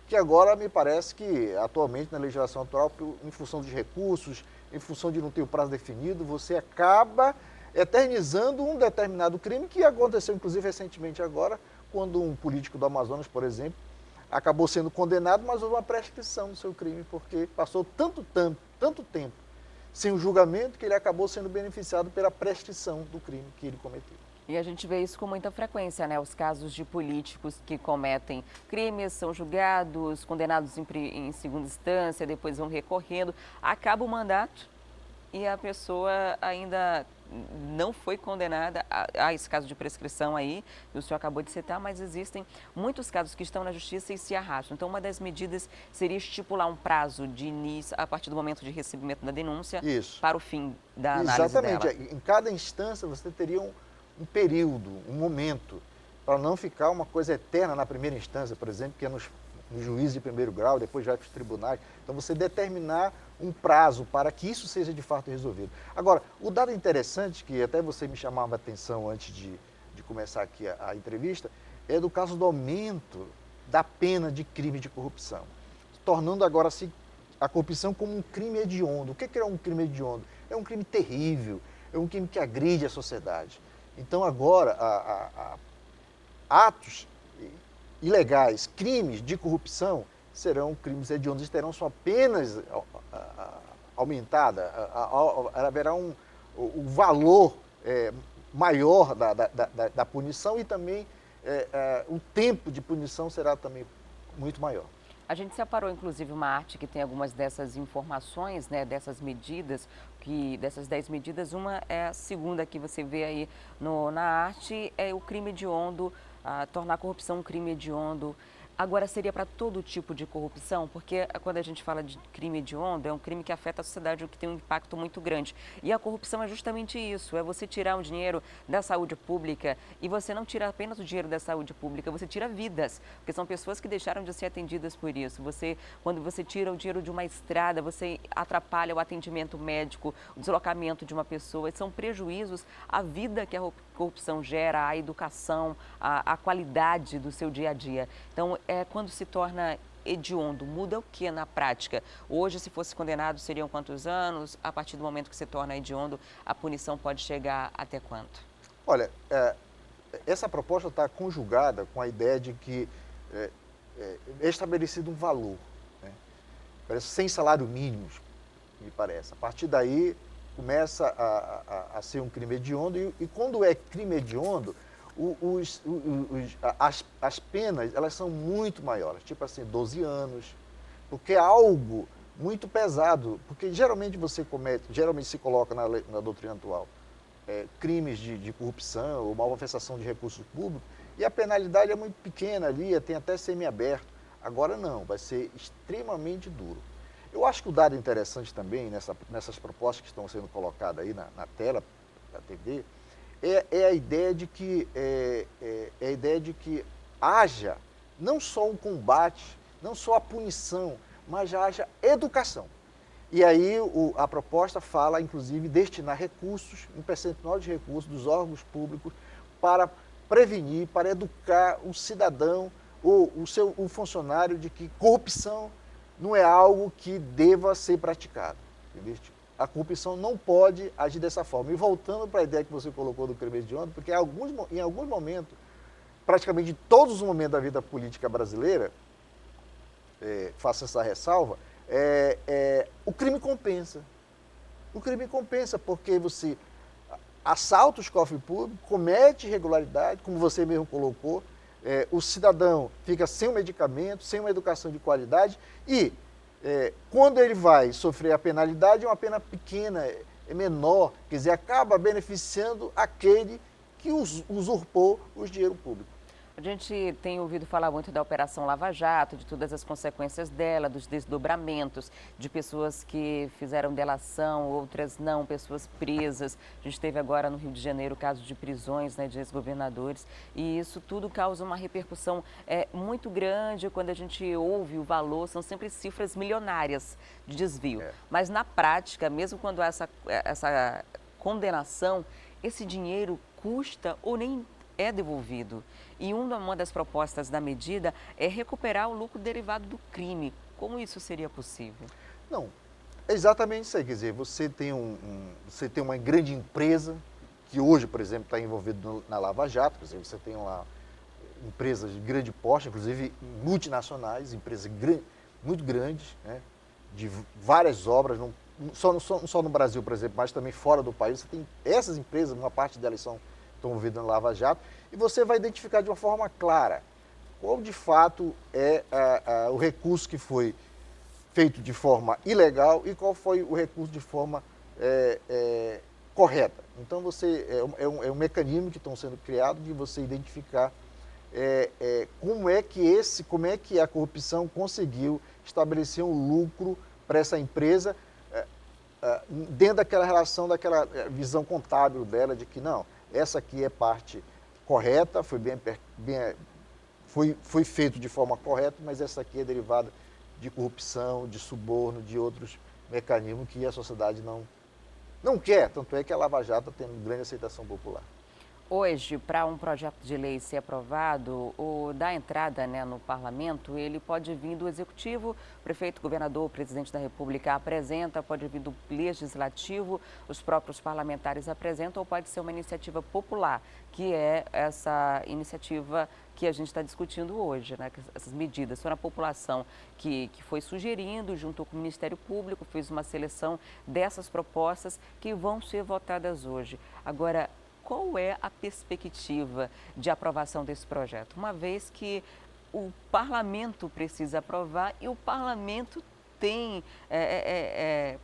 Que agora me parece que atualmente na legislação atual, em função dos recursos, em função de não ter o prazo definido, você acaba eternizando um determinado crime que aconteceu, inclusive, recentemente agora, quando um político do Amazonas, por exemplo, acabou sendo condenado, mas houve uma prescrição do seu crime, porque passou tanto tempo sem o julgamento que ele acabou sendo beneficiado pela prescrição do crime que ele cometeu. E a gente vê isso com muita frequência, né? Os casos de políticos que cometem crimes, são julgados, condenados em segunda instância, depois vão recorrendo, acaba o mandato e a pessoa ainda não foi condenada. Há esse caso de prescrição aí, que o senhor acabou de citar, mas existem muitos casos que estão na justiça e se arrastam. Então, uma das medidas seria estipular um prazo de início, a partir do momento de recebimento da denúncia, para o fim da análise dela. Exatamente. Em cada instância, você teria um período, um momento, para não ficar uma coisa eterna na primeira instância, por exemplo, que é no juiz de primeiro grau, depois vai para os tribunais. Então, você determinar um prazo para que isso seja de fato resolvido. Agora, o dado interessante, que até você me chamava a atenção antes de começar aqui a entrevista, é do caso do aumento da pena de crime de corrupção, tornando agora a corrupção como um crime hediondo. O que é um crime hediondo? É um crime terrível, é um crime que agride a sociedade. Então, agora, atos ilegais, crimes de corrupção, serão crimes hediondos, terão sua penas aumentada, haverá o valor maior da punição e também o tempo de punição será também muito maior. A gente separou, inclusive, uma arte que tem algumas dessas informações, né, dessas medidas, dessas 10 medidas. Uma é a segunda que você vê aí na arte, é o crime hediondo, tornar a corrupção um crime hediondo. Agora, seria para todo tipo de corrupção? Porque quando a gente fala de crime hediondo, é um crime que afeta a sociedade, o que tem um impacto muito grande. E a corrupção é justamente isso, é você tirar um dinheiro da saúde pública e você não tira apenas o dinheiro da saúde pública, você tira vidas, porque são pessoas que deixaram de ser atendidas por isso. Quando você tira o dinheiro de uma estrada, você atrapalha o atendimento médico, o deslocamento de uma pessoa. São prejuízos à vida que a corrupção gera, à educação, à qualidade do seu dia a dia. Então, quando se torna hediondo, muda o que na prática? Hoje, se fosse condenado, seriam quantos anos? A partir do momento que se torna hediondo, a punição pode chegar até quanto? Olha, essa proposta está conjugada com a ideia de que é estabelecido um valor, né? Parece 100 salários mínimos, me parece. A partir daí, começa a ser um crime hediondo e quando é crime hediondo, as penas elas são muito maiores, tipo assim, 12 anos, porque é algo muito pesado, porque geralmente geralmente se coloca na doutrina atual crimes de corrupção ou malversação de recursos públicos e a penalidade é muito pequena ali, tem até semiaberto. Agora não, vai ser extremamente duro. Eu acho que o dado interessante também nessas propostas que estão sendo colocadas aí na tela da TV é a ideia de que haja não só um combate, não só a punição, mas haja educação. E aí a proposta fala, inclusive, destinar recursos, um percentual de recursos dos órgãos públicos para prevenir, para educar o cidadão ou o funcionário de que corrupção não é algo que deva ser praticado. Entendeu? A corrupção não pode agir dessa forma. E voltando para a ideia que você colocou do crime hediondo, porque em alguns momentos, praticamente em todos os momentos da vida política brasileira, faço essa ressalva, o crime compensa. O crime compensa porque você assalta os cofres públicos, comete irregularidade, como você mesmo colocou, o cidadão fica sem um medicamento, sem uma educação de qualidade e quando ele vai sofrer a penalidade é uma pena pequena, é menor, quer dizer, acaba beneficiando aquele que usurpou o dinheiro público. A gente tem ouvido falar muito da Operação Lava Jato, de todas as consequências dela, dos desdobramentos, de pessoas que fizeram delação, outras não, pessoas presas. A gente teve agora no Rio de Janeiro o caso de prisões, né, de ex-governadores, e isso tudo causa uma repercussão muito grande. Quando a gente ouve o valor, são sempre cifras milionárias de desvio. Mas na prática, mesmo quando há essa condenação, esse dinheiro custa ou nem é devolvido. E uma das propostas da medida é recuperar o lucro derivado do crime. Como isso seria possível? Não, é exatamente isso aí. Quer dizer, você tem uma grande empresa que hoje, por exemplo, está envolvida na Lava Jato. Quer dizer, você tem lá empresas de grande porte, inclusive multinacionais, empresas muito grandes, né, de várias obras, não só no Brasil, por exemplo, mas também fora do país. Você tem essas empresas, uma parte delas estão envolvidas na Lava Jato, e você vai identificar de uma forma clara qual de fato é o recurso que foi feito de forma ilegal e qual foi o recurso de forma correta. Então é um mecanismo que estão sendo criado de você identificar como é que a corrupção conseguiu estabelecer um lucro para essa empresa dentro daquela relação, daquela visão contábil dela de que não, essa aqui é parte correta, foi feito de forma correta, mas essa aqui é derivada de corrupção, de suborno, de outros mecanismos que a sociedade não quer. Tanto é que a Lava Jato está tendo grande aceitação popular. Hoje, para um projeto de lei ser aprovado, da entrada, né, no parlamento, ele pode vir do executivo, prefeito, governador, presidente da República apresenta, pode vir do legislativo, os próprios parlamentares apresentam, ou pode ser uma iniciativa popular, que é essa iniciativa que a gente está discutindo hoje, né? Essas medidas. Foi a população que foi sugerindo, junto com o Ministério Público, fez uma seleção dessas propostas que vão ser votadas hoje. Agora, qual é a perspectiva de aprovação desse projeto? Uma vez que o parlamento precisa aprovar e o parlamento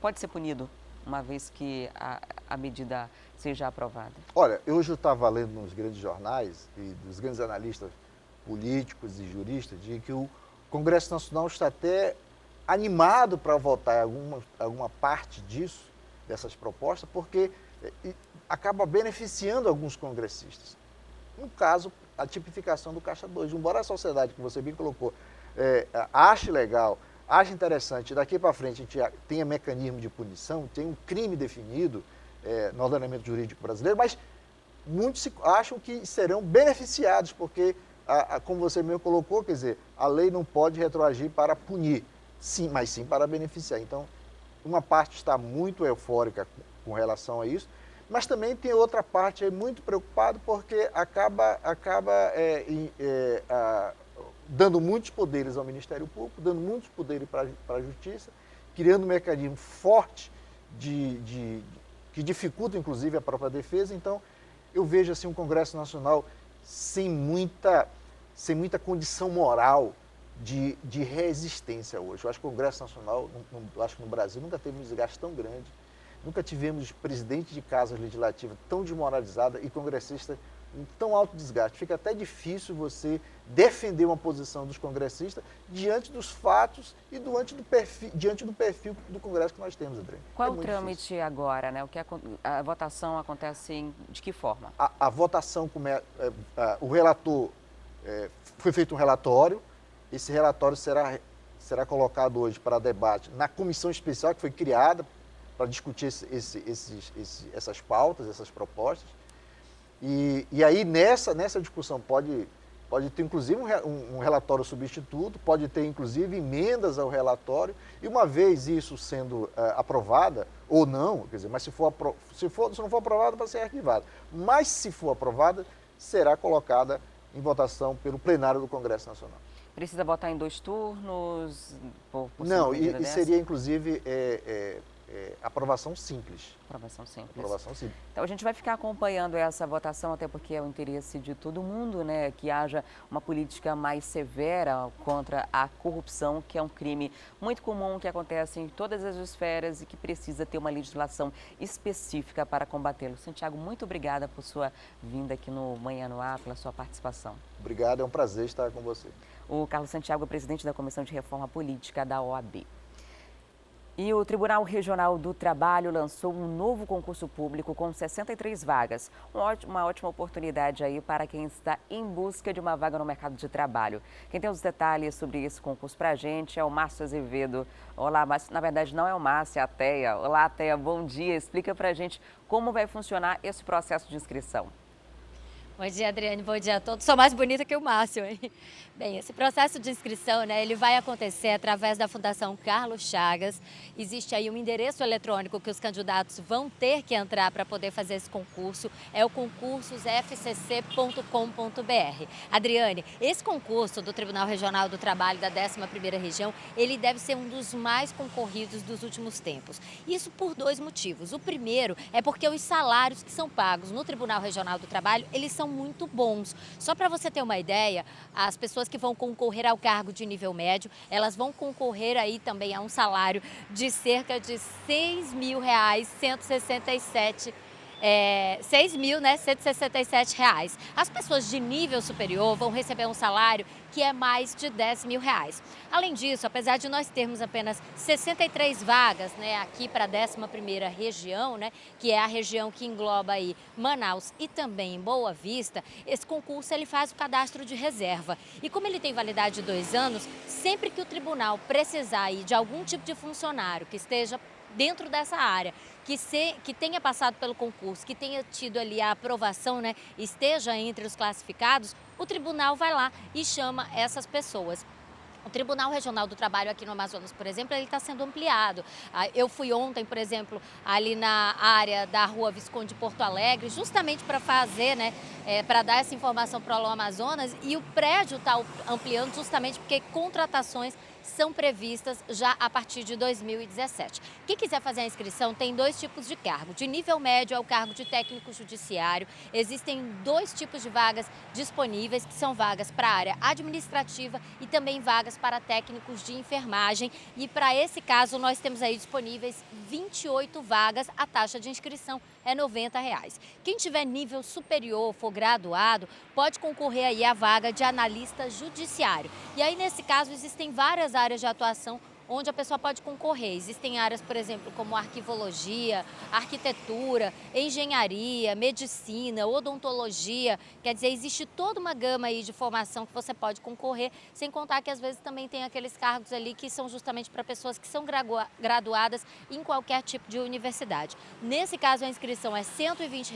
pode ser punido, uma vez que a medida seja aprovada. Olha, hoje eu estava lendo nos grandes jornais e dos grandes analistas políticos e juristas de que o Congresso Nacional está até animado para votar alguma parte disso, dessas propostas, porque acaba beneficiando alguns congressistas. No caso, a tipificação do Caixa 2. Embora a sociedade, que você bem colocou, ache legal, ache interessante, daqui para frente a gente tenha mecanismo de punição, tem um crime definido no ordenamento jurídico brasileiro, mas muitos acham que serão beneficiados, porque, como você mesmo colocou, quer dizer, a lei não pode retroagir para punir, sim, mas sim para beneficiar. Então, uma parte está muito eufórica com relação a isso, mas também tem outra parte aí muito preocupada porque acaba dando muitos poderes ao Ministério Público, dando muitos poderes para a Justiça, criando um mecanismo forte de que dificultam, inclusive, a própria defesa. Então, eu vejo assim, um Congresso Nacional sem muita condição moral de resistência hoje. Eu acho que o Congresso Nacional, eu acho que no Brasil, nunca teve um desgaste tão grande, nunca tivemos presidente de casa legislativa tão desmoralizada e congressista em tão alto desgaste. Fica até difícil você defender uma posição dos congressistas diante dos fatos e diante do perfil do Congresso que nós temos, Adriane. Qual é o trâmite difícil agora, né? A votação acontece de que forma? A votação, o relator, foi feito um relatório, esse relatório será colocado hoje para debate na comissão especial que foi criada para discutir essas pautas, essas propostas. E aí, nessa discussão, pode ter, inclusive, um relatório substituto, pode ter, inclusive, emendas ao relatório, e uma vez isso sendo aprovada, ou não, quer dizer, mas se não for aprovada, vai ser arquivada. Mas, se for aprovada, será colocada em votação pelo plenário do Congresso Nacional. Precisa votar em 2 turnos? Não, e seria, inclusive, aprovação simples. Aprovação simples. Aprovação simples. Então, a gente vai ficar acompanhando essa votação, até porque é o interesse de todo mundo, né? Que haja uma política mais severa contra a corrupção, que é um crime muito comum, que acontece em todas as esferas e que precisa ter uma legislação específica para combatê-lo. Santiago, muito obrigada por sua vinda aqui no Manhã no Ar, pela sua participação. Obrigado, é um prazer estar com você. O Carlos Santiago é presidente da Comissão de Reforma Política da OAB. E o Tribunal Regional do Trabalho lançou um novo concurso público com 63 vagas. Uma ótima oportunidade aí para quem está em busca de uma vaga no mercado de trabalho. Quem tem os detalhes sobre esse concurso para a gente é o Márcio Azevedo. Olá, Márcio. Na verdade não é o Márcio, é a Teia. Olá, Teia, bom dia. Explica para a gente como vai funcionar esse processo de inscrição. Bom dia, Adriane. Bom dia a todos. Sou mais bonita que o Márcio, hein? Bem, esse processo de inscrição, né, ele vai acontecer através da Fundação Carlos Chagas. Existe aí um endereço eletrônico que os candidatos vão ter que entrar para poder fazer esse concurso. É o concursosfcc.com.br. Adriane, esse concurso do Tribunal Regional do Trabalho da 11ª Região, ele deve ser um dos mais concorridos dos últimos tempos. Isso por 2 motivos. O primeiro é porque os salários que são pagos no Tribunal Regional do Trabalho, eles são muito bons. Só para você ter uma ideia, as pessoas que vão concorrer ao cargo de nível médio, elas vão concorrer aí também a um salário de cerca de R$ 6.167 R$6.167. As pessoas de nível superior vão receber um salário que é mais de R$10.000. Além disso, apesar de nós termos apenas 63 vagas, né, aqui para a 11ª Região, né, que é a região que engloba aí Manaus e também Boa Vista, esse concurso ele faz o cadastro de reserva. E como ele tem validade de 2 anos, sempre que o tribunal precisar aí de algum tipo de funcionário que esteja dentro dessa área, que tenha passado pelo concurso, que tenha tido ali a aprovação, né, esteja entre os classificados, o tribunal vai lá e chama essas pessoas. O Tribunal Regional do Trabalho aqui no Amazonas, por exemplo, ele está sendo ampliado. Eu fui ontem, por exemplo, ali na área da Rua Visconde Porto Alegre, justamente para fazer, né, para dar essa informação para o Alô Amazonas, e o prédio está ampliando justamente porque contratações são previstas já a partir de 2017. Quem quiser fazer a inscrição tem 2 tipos de cargo. De nível médio é o cargo de técnico judiciário. Existem 2 tipos de vagas disponíveis, que são vagas para a área administrativa e também vagas para técnicos de enfermagem. E para esse caso nós temos aí disponíveis 28 vagas. A taxa de inscrição é R$ 90. Quem tiver nível superior, for graduado, pode concorrer aí à vaga de analista judiciário. E aí nesse caso existem várias áreas de atuação onde a pessoa pode concorrer. Existem áreas, por exemplo, como arquivologia, arquitetura, engenharia, medicina, odontologia. Quer dizer, existe toda uma gama aí de formação que você pode concorrer, sem contar que às vezes também tem aqueles cargos ali que são justamente para pessoas que são graduadas em qualquer tipo de universidade. Nesse caso, a inscrição é R$ 120,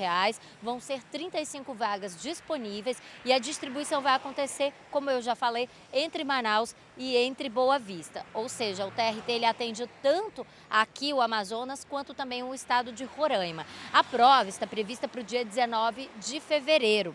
vão ser 35 vagas disponíveis e a distribuição vai acontecer, como eu já falei, entre Manaus e entre Boa Vista, ou seja, o TRT ele atende tanto aqui o Amazonas quanto também o estado de Roraima. A prova está prevista para o dia 19 de fevereiro.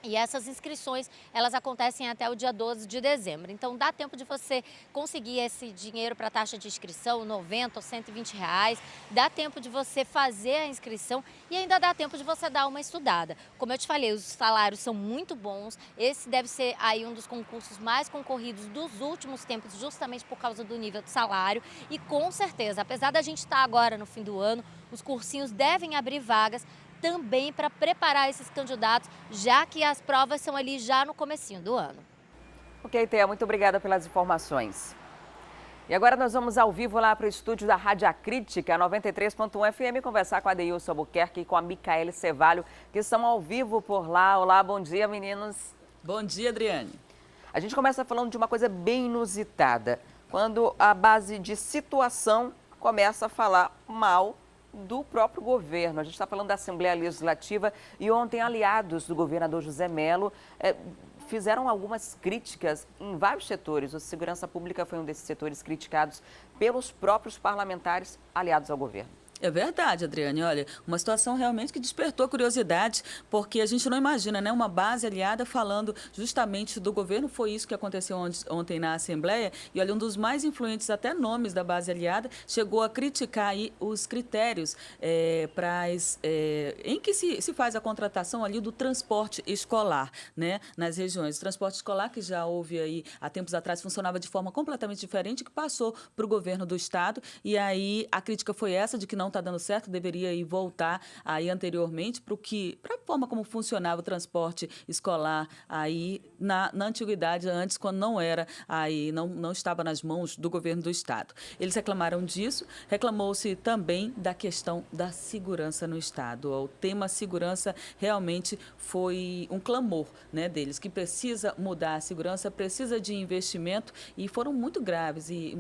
E essas inscrições, elas acontecem até o dia 12 de dezembro. Então, dá tempo de você conseguir esse dinheiro para a taxa de inscrição, 90 ou 120 reais. Dá tempo de você fazer a inscrição e ainda dá tempo de você dar uma estudada. Como eu te falei, os salários são muito bons. Esse deve ser aí um dos concursos mais concorridos dos últimos tempos, justamente por causa do nível de salário. E com certeza, apesar da gente estar agora no fim do ano, os cursinhos devem abrir vagas também para preparar esses candidatos, já que as provas são ali já no comecinho do ano. Ok, Thea, muito obrigada pelas informações. E agora nós vamos ao vivo lá para o estúdio da Rádio Acrítica, 93.1 FM, conversar com a Deilson Albuquerque e com a Micaele Cevalho, que estão ao vivo por lá. Olá, bom dia, meninos. Bom dia, Adriane. A gente começa falando de uma coisa bem inusitada, quando a base de situação começa a falar mal do próprio governo. A gente está falando da Assembleia Legislativa e ontem aliados do governador José Mello fizeram algumas críticas em vários setores. A segurança pública foi um desses setores criticados pelos próprios parlamentares aliados ao governo. É verdade, Adriane. Olha, uma situação realmente que despertou curiosidade, porque a gente não imagina, né? Uma base aliada falando justamente do governo. Foi isso que aconteceu ontem na Assembleia. E olha, um dos mais influentes até nomes da base aliada chegou a criticar aí os critérios em que se faz a contratação ali do transporte escolar, né? Nas regiões. O transporte escolar, que já houve aí há tempos atrás, funcionava de forma completamente diferente, que passou para o governo do estado. E aí a crítica foi essa, de que não está dando certo, deveria ir voltar aí anteriormente para a forma como funcionava o transporte escolar aí na antiguidade, antes, quando não era aí, não estava nas mãos do governo do estado. Eles reclamaram disso, reclamou-se também da questão da segurança no estado. O tema segurança realmente foi um clamor, né, deles, que precisa mudar a segurança, precisa de investimento, e foram muito graves e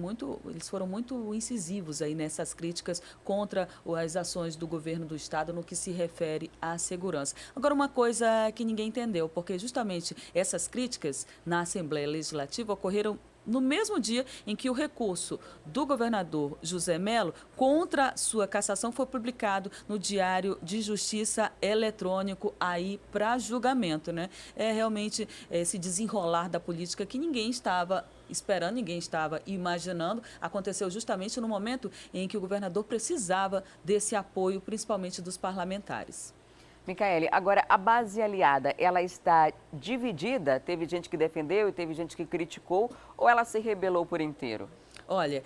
eles foram muito incisivos aí nessas críticas contra as ações do governo do estado no que se refere à segurança. Agora, uma coisa que ninguém entendeu, porque justamente essas críticas na Assembleia Legislativa ocorreram no mesmo dia em que o recurso do governador José Mello contra sua cassação foi publicado no Diário de Justiça Eletrônico aí para julgamento, né? É realmente esse desenrolar da política que ninguém estava esperando, ninguém estava imaginando. Aconteceu justamente no momento em que o governador precisava desse apoio, principalmente dos parlamentares. Micaele, agora a base aliada, ela está dividida? Teve gente que defendeu e teve gente que criticou, ou ela se rebelou por inteiro? Olha,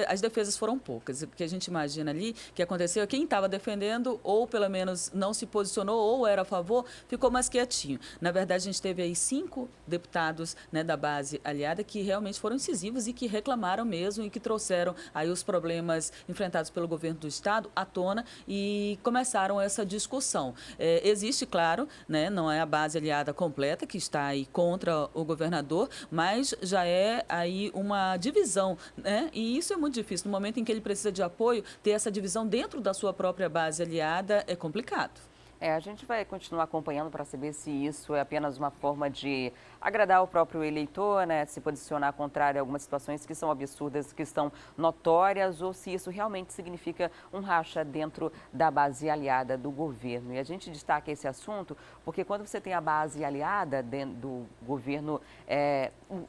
as defesas foram poucas. O que a gente imagina ali que aconteceu, quem estava defendendo, ou pelo menos não se posicionou, ou era a favor, ficou mais quietinho. Na verdade, a gente teve aí 5 deputados, né, da base aliada que realmente foram incisivos e que reclamaram mesmo e que trouxeram aí os problemas enfrentados pelo governo do estado à tona e começaram essa discussão. Existe, claro, né, não é a base aliada completa que está aí contra o governador, mas já é aí uma divisão, né? E isso é muito difícil. No momento em que ele precisa de apoio, ter essa divisão dentro da sua própria base aliada é complicado. A gente vai continuar acompanhando para saber se isso é apenas uma forma de agradar o próprio eleitor, né? Se posicionar contrário a algumas situações que são absurdas, que estão notórias, ou se isso realmente significa um racha dentro da base aliada do governo. E a gente destaca esse assunto porque quando você tem a base aliada dentro do governo,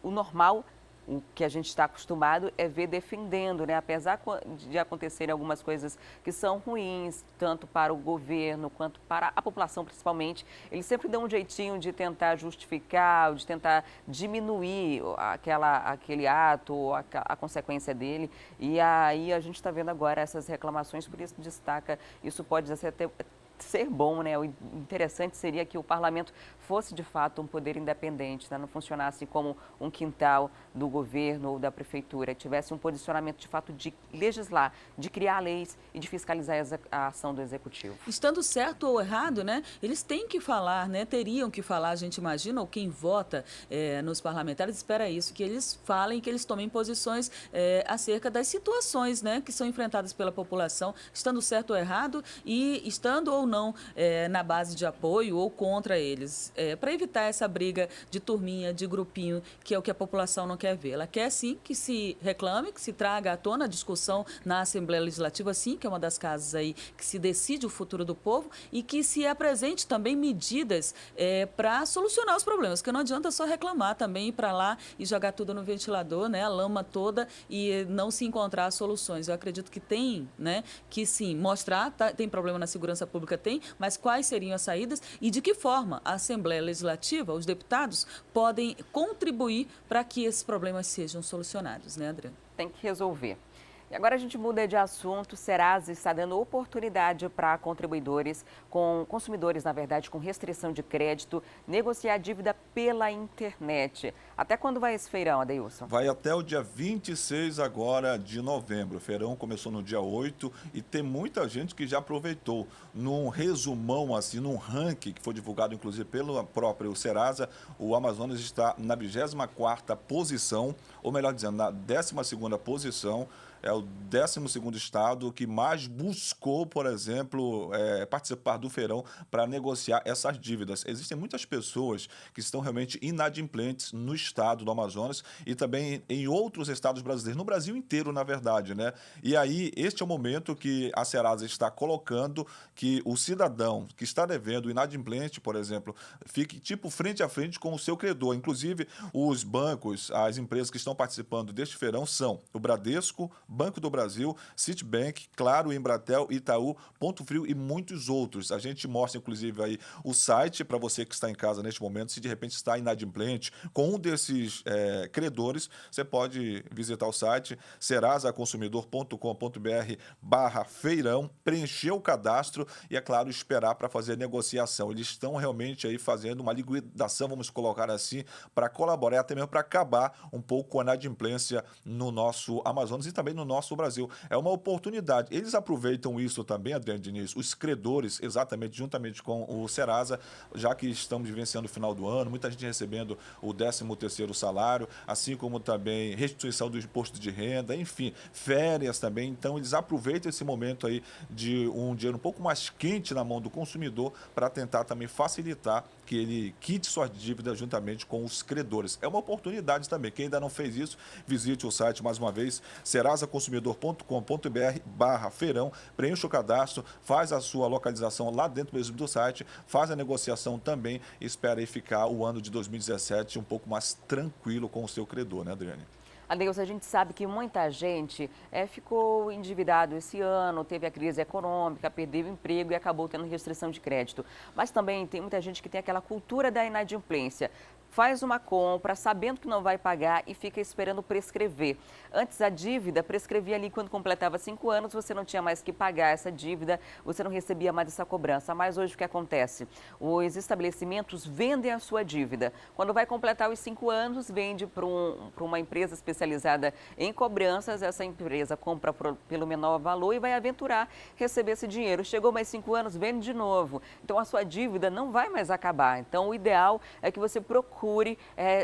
o normal, o que a gente está acostumado é ver defendendo, né? Apesar de acontecerem algumas coisas que são ruins, tanto para o governo quanto para a população principalmente, eles sempre dão um jeitinho de tentar justificar, de tentar diminuir aquele ato, a consequência dele. E aí a gente está vendo agora essas reclamações, por isso destaca, isso pode ser bom, né? O interessante seria que o parlamento fosse de fato um poder independente, né? Não funcionasse como um quintal do governo ou da prefeitura, tivesse um posicionamento de fato de legislar, de criar leis e de fiscalizar a ação do executivo. Estando certo ou errado, né? Eles têm que falar, né? Teriam que falar, a gente imagina, ou quem vota nos parlamentares espera isso, que eles falem, que eles tomem posições acerca das situações, né? Que são enfrentadas pela população, estando certo ou errado, e estando ou não na base de apoio ou contra eles, para evitar essa briga de turminha, de grupinho, que é o que a população não quer ver. Ela quer sim que se reclame, que se traga à tona a discussão na Assembleia Legislativa, sim, que é uma das casas aí que se decide o futuro do povo, e que se apresente também medidas para solucionar os problemas, porque não adianta só reclamar também, ir para lá e jogar tudo no ventilador, né, a lama toda, e não se encontrar soluções. Eu acredito que tem, né, que sim, mostrar, tem problema na segurança pública, mas quais seriam as saídas e de que forma a Assembleia Legislativa, os deputados, podem contribuir para que esses problemas sejam solucionados, né, Adriana? Tem que resolver. E agora a gente muda de assunto. Serasa está dando oportunidade para contribuidores, consumidores, na verdade, com restrição de crédito, negociar dívida pela internet. Até quando vai esse feirão, Adeilson? Vai até o dia 26 agora de novembro. O feirão começou no dia 8 e tem muita gente que já aproveitou. Num resumão, assim, num ranking que foi divulgado, inclusive, pelo próprio Serasa, o Amazonas está na 24ª posição, ou melhor dizendo, na 12ª posição. É o 12º estado que mais buscou, por exemplo, participar do feirão para negociar essas dívidas. Existem muitas pessoas que estão realmente inadimplentes no estado do Amazonas e também em outros estados brasileiros, no Brasil inteiro, na verdade, né? E aí, este é o momento que a Serasa está colocando que o cidadão que está devendo, inadimplente, por exemplo, fique tipo frente a frente com o seu credor. Inclusive, os bancos, as empresas que estão participando deste feirão são o Bradesco, Banco do Brasil, Citibank, Claro, Embratel, Itaú, Ponto Frio e muitos outros. A gente mostra, inclusive, aí o site para você que está em casa neste momento. Se de repente está inadimplente com um desses credores, você pode visitar o site serasaconsumidor.com.br/feirão, preencher o cadastro e, é claro, esperar para fazer a negociação. Eles estão realmente aí fazendo uma liquidação, vamos colocar assim, para colaborar, até mesmo para acabar um pouco com a inadimplência no nosso Amazonas e também no nosso Brasil. É uma oportunidade. Eles aproveitam isso também, Adriano Diniz, os credores, exatamente, juntamente com o Serasa, já que estamos vivenciando o final do ano, muita gente recebendo o 13º salário, assim como também restituição do imposto de renda, enfim, férias também. Então, eles aproveitam esse momento aí de um dinheiro um pouco mais quente na mão do consumidor para tentar também facilitar que ele quite suas dívidas juntamente com os credores. É uma oportunidade também. Quem ainda não fez isso, visite o site mais uma vez, serasaconsumidor.com.br/feirão, preencha o cadastro, faz a sua localização lá dentro mesmo do site, faz a negociação também e espera aí ficar o ano de 2017 um pouco mais tranquilo com o seu credor, né, Adriane? Adeilson, a gente sabe que muita gente ficou endividado esse ano, teve a crise econômica, perdeu o emprego e acabou tendo restrição de crédito. Mas também tem muita gente que tem aquela cultura da inadimplência. Faz uma compra sabendo que não vai pagar e fica esperando prescrever. Antes, a dívida prescrevia ali quando completava 5 anos, você não tinha mais que pagar essa dívida, você não recebia mais essa cobrança. Mas hoje o que acontece? Os estabelecimentos vendem a sua dívida. Quando vai completar os 5 anos, vende para uma empresa especializada em cobranças. Essa empresa compra pelo menor valor e vai aventurar receber esse dinheiro. Chegou mais 5 anos, vende de novo. Então, a sua dívida não vai mais acabar. Então, o ideal é que você procure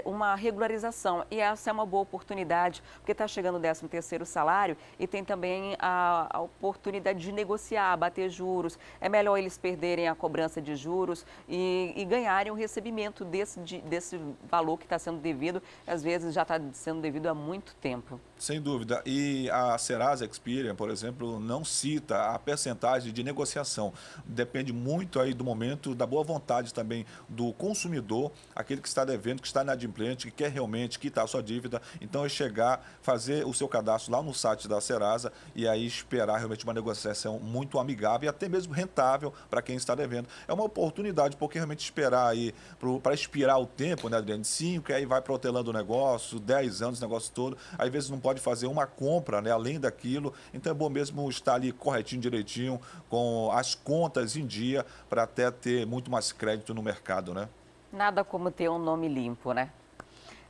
uma regularização. E essa é uma boa oportunidade, porque está chegando o 13º salário e tem também a oportunidade de negociar, bater juros. É melhor eles perderem a cobrança de juros e ganharem o recebimento desse valor que está sendo devido, às vezes já está sendo devido há muito tempo. Sem dúvida. E a Serasa Experian, por exemplo, não cita a percentagem de negociação. Depende muito aí do momento, da boa vontade também do consumidor, aquele que está devendo, que está inadimplente, que quer realmente quitar a sua dívida. Então, é chegar, fazer o seu cadastro lá no site da Serasa e aí esperar realmente uma negociação muito amigável e até mesmo rentável para quem está devendo. É uma oportunidade, porque realmente esperar aí para expirar o tempo, né, Adriano? 5, aí vai protelando o negócio, 10 anos, o negócio todo. Às vezes não pode fazer uma compra, né, além daquilo. Então, é bom mesmo estar ali corretinho, direitinho, com as contas em dia, para até ter muito mais crédito no mercado, né? Nada como ter um nome limpo, né?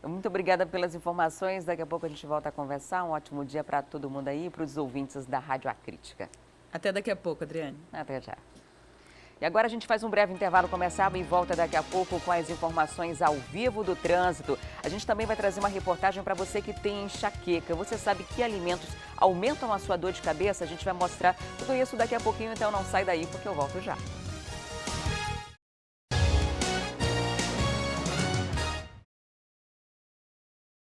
Muito obrigada pelas informações. Daqui a pouco a gente volta a conversar. Um ótimo dia para todo mundo aí e para os ouvintes da Rádio Acrítica. Até daqui a pouco, Adriane. Até já. E agora a gente faz um breve intervalo comercial e volta daqui a pouco com as informações ao vivo do trânsito. A gente também vai trazer uma reportagem para você que tem enxaqueca. Você sabe que alimentos aumentam a sua dor de cabeça? A gente vai mostrar tudo isso daqui a pouquinho, então não sai daí porque eu volto já.